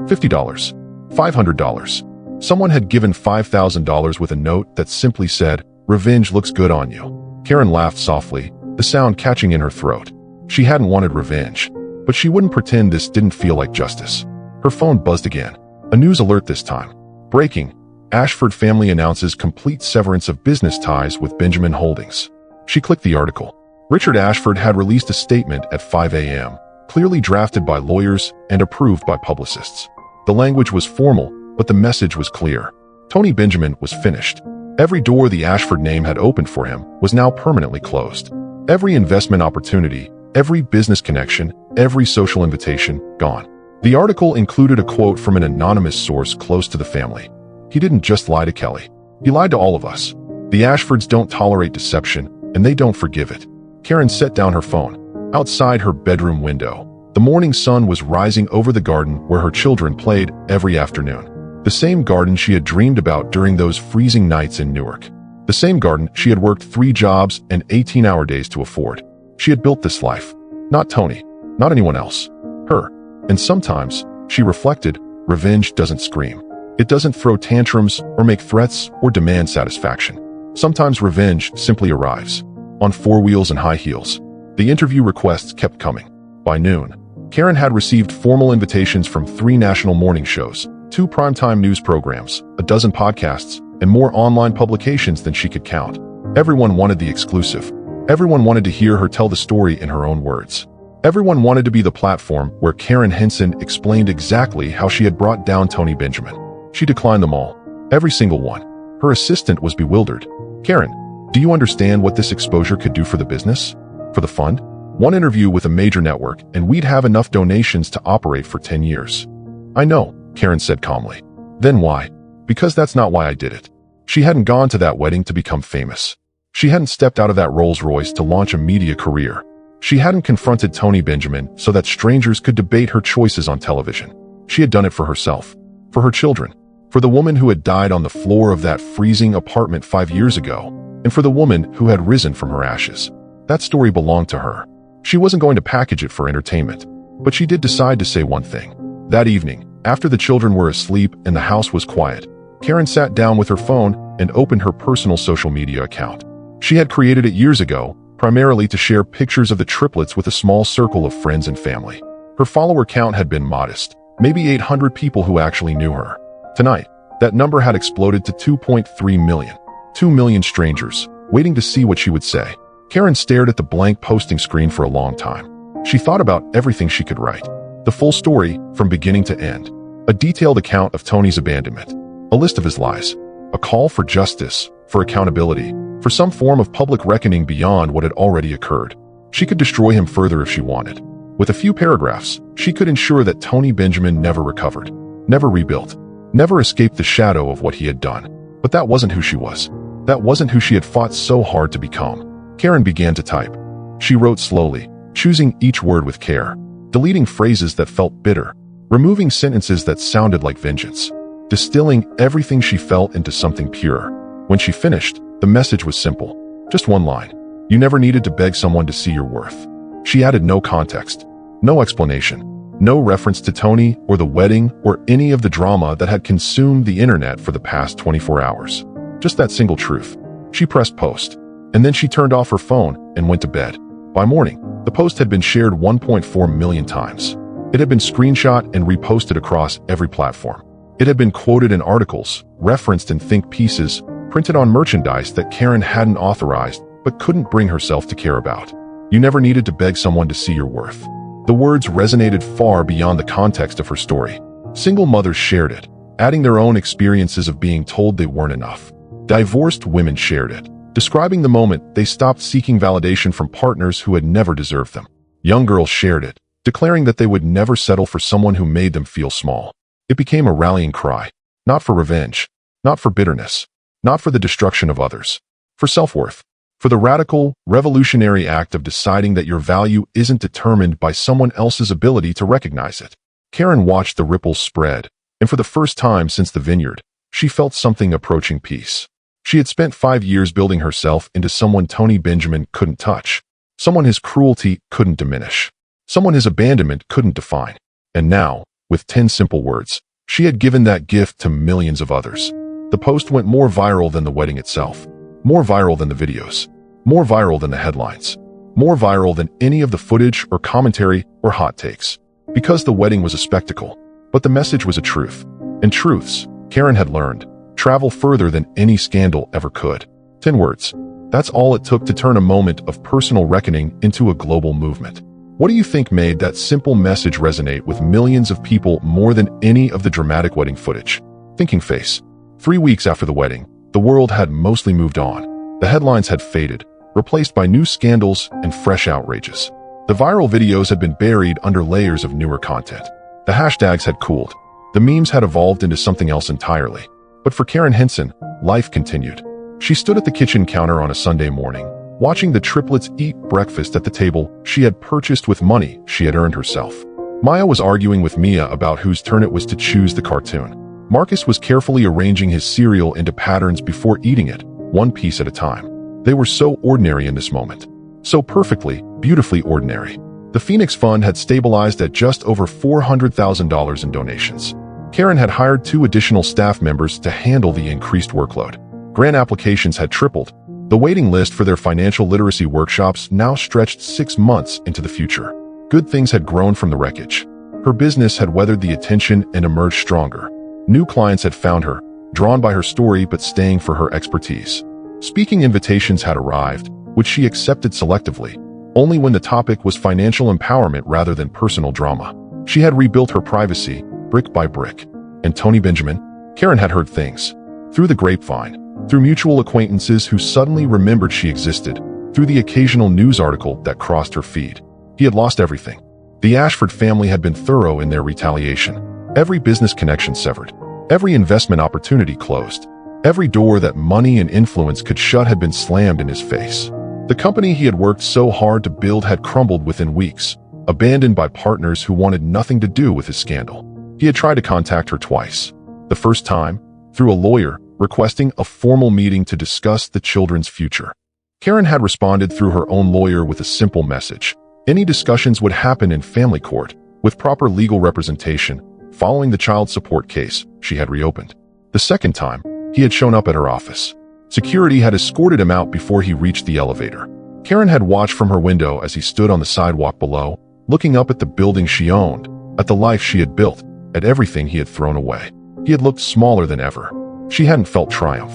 $50, $500. Someone had given $5,000 with a note that simply said, "Revenge looks good on you." Karen laughed softly, the sound catching in her throat. She hadn't wanted revenge, but she wouldn't pretend this didn't feel like justice. Her phone buzzed again. A news alert this time. Breaking. Ashford family announces complete severance of business ties with Benjamin Holdings. She clicked the article. Richard Ashford had released a statement at 5 a.m., clearly drafted by lawyers and approved by publicists. The language was formal, but the message was clear. Tony Benjamin was finished. Every door the Ashford name had opened for him was now permanently closed. Every investment opportunity, every business connection, every social invitation, gone. The article included a quote from an anonymous source close to the family. He didn't just lie to Kelly. He lied to all of us. The Ashfords don't tolerate deception, and they don't forgive it. Karen set down her phone. Outside her bedroom window, the morning sun was rising over the garden where her children played every afternoon. The same garden she had dreamed about during those freezing nights in Newark. The same garden she had worked 3 jobs and 18-hour days to afford. She had built this life. Not Tony. Not anyone else. Her. And sometimes, she reflected, revenge doesn't scream. It doesn't throw tantrums or make threats or demand satisfaction. Sometimes revenge simply arrives. On 4 wheels and high heels. The interview requests kept coming. By noon, Karen had received formal invitations from 3 national morning shows, 2 primetime news programs, a dozen podcasts, and more online publications than she could count. Everyone wanted the exclusive. Everyone wanted to hear her tell the story in her own words. Everyone wanted to be the platform where Karen Henson explained exactly how she had brought down Tony Benjamin. She declined them all. Every single one. Her assistant was bewildered. "Karen, do you understand what this exposure could do for the business? For the fund? One interview with a major network, and we'd have enough donations to operate for 10 years. "I know," Karen said calmly. "Then why?" "Because that's not why I did it." She hadn't gone to that wedding to become famous. She hadn't stepped out of that Rolls-Royce to launch a media career. She hadn't confronted Tony Benjamin so that strangers could debate her choices on television. She had done it for herself, for her children, for the woman who had died on the floor of that freezing apartment 5 years ago, and for the woman who had risen from her ashes. That story belonged to her. She wasn't going to package it for entertainment, but she did decide to say one thing. That evening, after the children were asleep and the house was quiet, Karen sat down with her phone and opened her personal social media account. She had created it years ago, primarily to share pictures of the triplets with a small circle of friends and family. Her follower count had been modest, maybe 800 people who actually knew her. Tonight, that number had exploded to 2.3 million. 2 million strangers, waiting to see what she would say. Karen stared at the blank posting screen for a long time. She thought about everything she could write. The full story, from beginning to end. A detailed account of Tony's abandonment. A list of his lies. A call for justice, for accountability, for some form of public reckoning beyond what had already occurred. She could destroy him further if she wanted. With a few paragraphs, she could ensure that Tony Benjamin never recovered, never rebuilt, never escaped the shadow of what he had done. But that wasn't who she was. That wasn't who she had fought so hard to become. Karen began to type. She wrote slowly, choosing each word with care, deleting phrases that felt bitter, removing sentences that sounded like vengeance, distilling everything she felt into something pure. When she finished, the message was simple. Just one line. You never needed to beg someone to see your worth. She added no context, no explanation, no reference to Tony or the wedding or any of the drama that had consumed the internet for the past 24 hours. Just that single truth. She pressed post. And then she turned off her phone and went to bed. By morning, the post had been shared 1.4 million times. It had been screenshot and reposted across every platform. It had been quoted in articles, referenced in think pieces, printed on merchandise that Karen hadn't authorized but couldn't bring herself to care about. You never needed to beg someone to see your worth. The words resonated far beyond the context of her story. Single mothers shared it, adding their own experiences of being told they weren't enough. Divorced women shared it, describing the moment they stopped seeking validation from partners who had never deserved them. Young girls shared it, declaring that they would never settle for someone who made them feel small. It became a rallying cry, not for revenge, not for bitterness, not for the destruction of others, for self-worth, for the radical, revolutionary act of deciding that your value isn't determined by someone else's ability to recognize it. Karen watched the ripples spread, and for the first time since the vineyard, she felt something approaching peace. She had spent 5 years building herself into someone Tony Benjamin couldn't touch, someone his cruelty couldn't diminish, someone his abandonment couldn't define. And now, with 10 simple words, she had given that gift to millions of others. The post went more viral than the wedding itself, more viral than the videos, more viral than the headlines, more viral than any of the footage or commentary or hot takes. Because the wedding was a spectacle, but the message was a truth. And truths, Karen had learned, travel further than any scandal ever could. 10 words. That's all it took to turn a moment of personal reckoning into a global movement. What do you think made that simple message resonate with millions of people more than any of the dramatic wedding footage? Thinking face. 3 weeks after the wedding, the world had mostly moved on. The headlines had faded, replaced by new scandals and fresh outrages. The viral videos had been buried under layers of newer content. The hashtags had cooled. The memes had evolved into something else entirely. But for Karen Henson, life continued. She stood at the kitchen counter on a Sunday morning, watching the triplets eat breakfast at the table she had purchased with money she had earned herself. Maya was arguing with Mia about whose turn it was to choose the cartoon. Marcus was carefully arranging his cereal into patterns before eating it, one piece at a time. They were so ordinary in this moment. So perfectly, beautifully ordinary. The Phoenix Fund had stabilized at just over $400,000 in donations. Karen had hired 2 additional staff members to handle the increased workload. Grant applications had tripled. The waiting list for their financial literacy workshops now stretched 6 months into the future. Good things had grown from the wreckage. Her business had weathered the attention and emerged stronger. New clients had found her, drawn by her story but staying for her expertise. Speaking invitations had arrived, which she accepted selectively, only when the topic was financial empowerment rather than personal drama. She had rebuilt her privacy, brick by brick. And Tony Benjamin? Karen had heard things. Through the grapevine, through mutual acquaintances who suddenly remembered she existed, through the occasional news article that crossed her feed. He had lost everything. The Ashford family had been thorough in their retaliation. Every business connection severed. Every investment opportunity closed. Every door that money and influence could shut had been slammed in his face. The company he had worked so hard to build had crumbled within weeks, abandoned by partners who wanted nothing to do with his scandal. He had tried to contact her twice. The first time, through a lawyer, requesting a formal meeting to discuss the children's future. Karen had responded through her own lawyer with a simple message. Any discussions would happen in family court, with proper legal representation, following the child support case she had reopened. The second time, he had shown up at her office. Security had escorted him out before he reached the elevator. Karen had watched from her window as he stood on the sidewalk below, looking up at the building she owned, at the life she had built, at everything he had thrown away. He had looked smaller than ever. She hadn't felt triumph,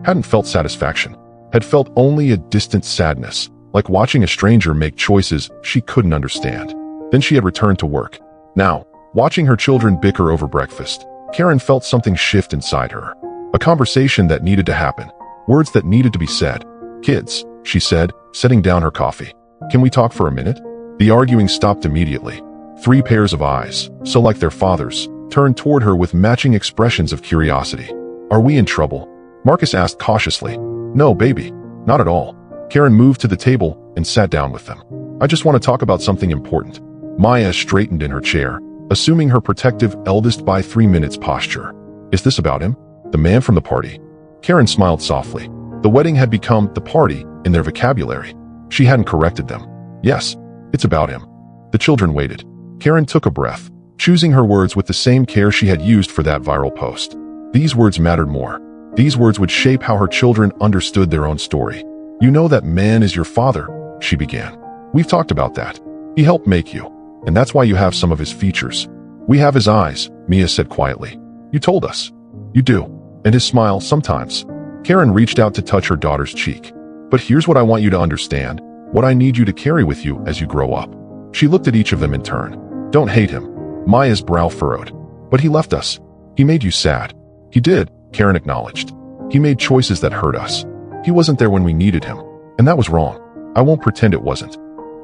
hadn't felt satisfaction, had felt only a distant sadness, like watching a stranger make choices she couldn't understand. Then she had returned to work. Now, watching her children bicker over breakfast, Karen felt something shift inside her. A conversation that needed to happen. Words that needed to be said. "Kids," she said, setting down her coffee. "Can we talk for a minute?" The arguing stopped immediately. 3 pairs of eyes, so like their fathers, turned toward her with matching expressions of curiosity. "Are we in trouble?" Marcus asked cautiously. "No, baby, not at all." Karen moved to the table and sat down with them. "I just want to talk about something important." Maya straightened in her chair, assuming her protective eldest by 3 minutes posture. "Is this about him? The man from the party?" Karen smiled softly. The wedding had become the party in their vocabulary. She hadn't corrected them. "Yes, it's about him." The children waited. Karen took a breath, choosing her words with the same care she had used for that viral post. These words mattered more. These words would shape how her children understood their own story. "You know that man is your father," she began. "We've talked about that. He helped make you, and that's why you have some of his features. We have his eyes," Mia said quietly. "You told us." "You do. And his smile, sometimes." Karen reached out to touch her daughter's cheek. "But here's what I want you to understand, what I need you to carry with you as you grow up." She looked at each of them in turn. "Don't hate him." Maya's brow furrowed. "But he left us. He made you sad." "He did," Karen acknowledged. "He made choices that hurt us. He wasn't there when we needed him. And that was wrong. I won't pretend it wasn't."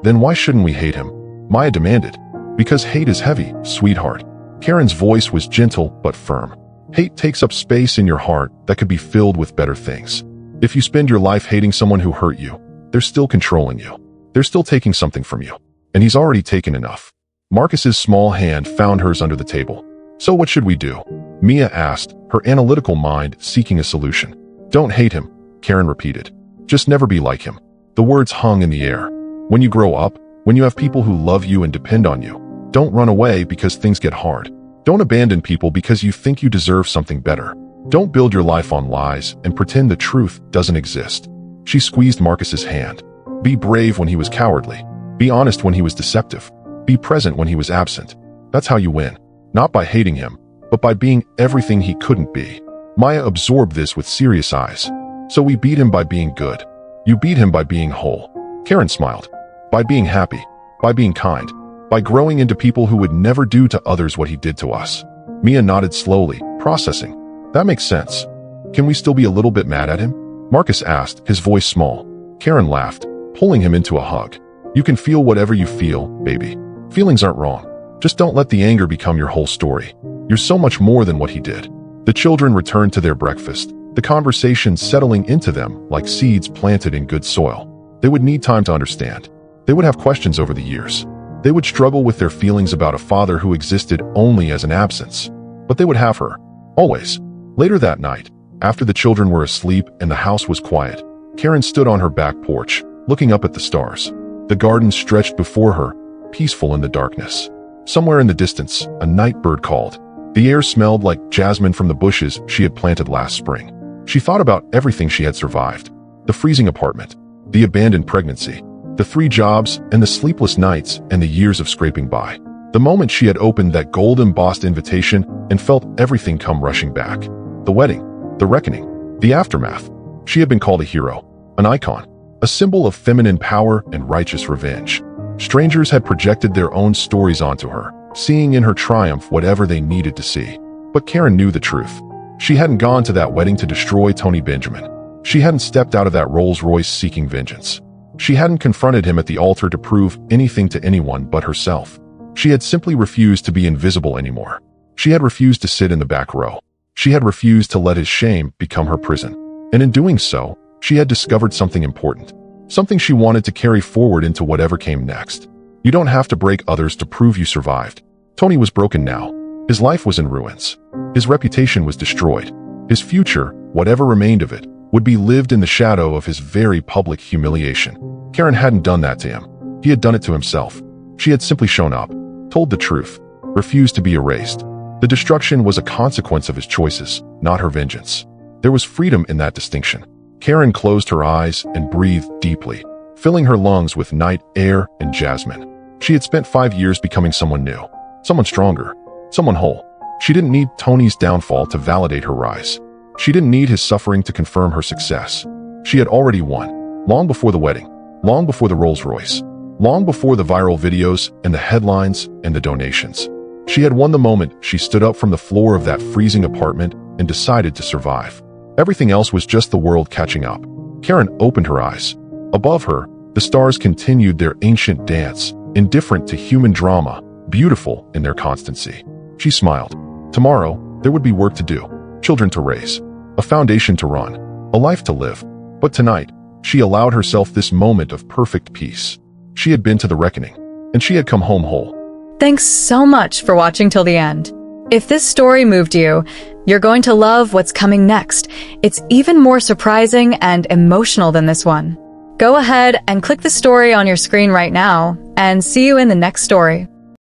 "Then why shouldn't we hate him?" Maya demanded. "Because hate is heavy, sweetheart." Karen's voice was gentle but firm. "Hate takes up space in your heart that could be filled with better things. If you spend your life hating someone who hurt you, they're still controlling you. They're still taking something from you. And he's already taken enough." Marcus's small hand found hers under the table. "So what should we do?" Mia asked, her analytical mind seeking a solution. "Don't hate him," Karen repeated. "Just never be like him." The words hung in the air. When you grow up, when you have people who love you and depend on you, don't run away because things get hard. Don't abandon people because you think you deserve something better. Don't build your life on lies and pretend the truth doesn't exist. She squeezed Marcus's hand. Be brave when he was cowardly. Be honest when he was deceptive. Be present when he was absent. That's how you win. Not by hating him, but by being everything he couldn't be. Maya absorbed this with serious eyes. "So we beat him by being good. You beat him by being whole." Karen smiled. "By being happy. By being kind. By growing into people who would never do to others what he did to us." Mia nodded slowly, processing. "That makes sense. Can we still be a little bit mad at him?" Marcus asked, his voice small. Karen laughed, pulling him into a hug. "You can feel whatever you feel, baby. Feelings aren't wrong. Just don't let the anger become your whole story. You're so much more than what he did." The children returned to their breakfast, the conversation settling into them like seeds planted in good soil. They would need time to understand. They would have questions over the years. They would struggle with their feelings about a father who existed only as an absence. But they would have her. Always. Later that night, After the children were asleep and the house was quiet, Karen stood on her back porch, looking up at the stars. The garden stretched before her, peaceful in the darkness. Somewhere in the distance, a night bird called. The air smelled like jasmine from the bushes she had planted last spring. She thought about everything she had survived. The freezing apartment, the abandoned pregnancy, the 3 jobs, and the sleepless nights and the years of scraping by. The moment she had opened that gold-embossed invitation and felt everything come rushing back. The wedding, the reckoning, the aftermath. She had been called a hero, an icon, a symbol of feminine power and righteous revenge. Strangers had projected their own stories onto her, seeing in her triumph whatever they needed to see. But Karen knew the truth. She hadn't gone to that wedding to destroy Tony Benjamin. She hadn't stepped out of that Rolls-Royce seeking vengeance. She hadn't confronted him at the altar to prove anything to anyone but herself. She had simply refused to be invisible anymore. She had refused to sit in the back row. She had refused to let his shame become her prison. And in doing so, she had discovered something important. Something she wanted to carry forward into whatever came next. You don't have to break others to prove you survived. Tony was broken now. His life was in ruins. His reputation was destroyed. His future, whatever remained of it, would be lived in the shadow of his very public humiliation. Karen hadn't done that to him. He had done it to himself. She had simply shown up, told the truth, refused to be erased. The destruction was a consequence of his choices, not her vengeance. There was freedom in that distinction. Karen closed her eyes and breathed deeply, filling her lungs with night air and jasmine. She had spent 5 years becoming someone new, someone stronger, someone whole. She didn't need Tony's downfall to validate her rise. She didn't need his suffering to confirm her success. She had already won, long before the wedding, long before the Rolls-Royce, long before the viral videos and the headlines and the donations. She had won the moment she stood up from the floor of that freezing apartment and decided to survive. Everything else was just the world catching up. Karen opened her eyes. Above her, the stars continued their ancient dance, indifferent to human drama, beautiful in their constancy. She smiled. Tomorrow, there would be work to do, children to raise, a foundation to run, a life to live. But tonight, she allowed herself this moment of perfect peace. She had been to the reckoning, and she had come home whole. Thanks so much for watching till the end. If this story moved you, you're going to love what's coming next. It's even more surprising and emotional than this one. Go ahead and click the story on your screen right now, and see you in the next story.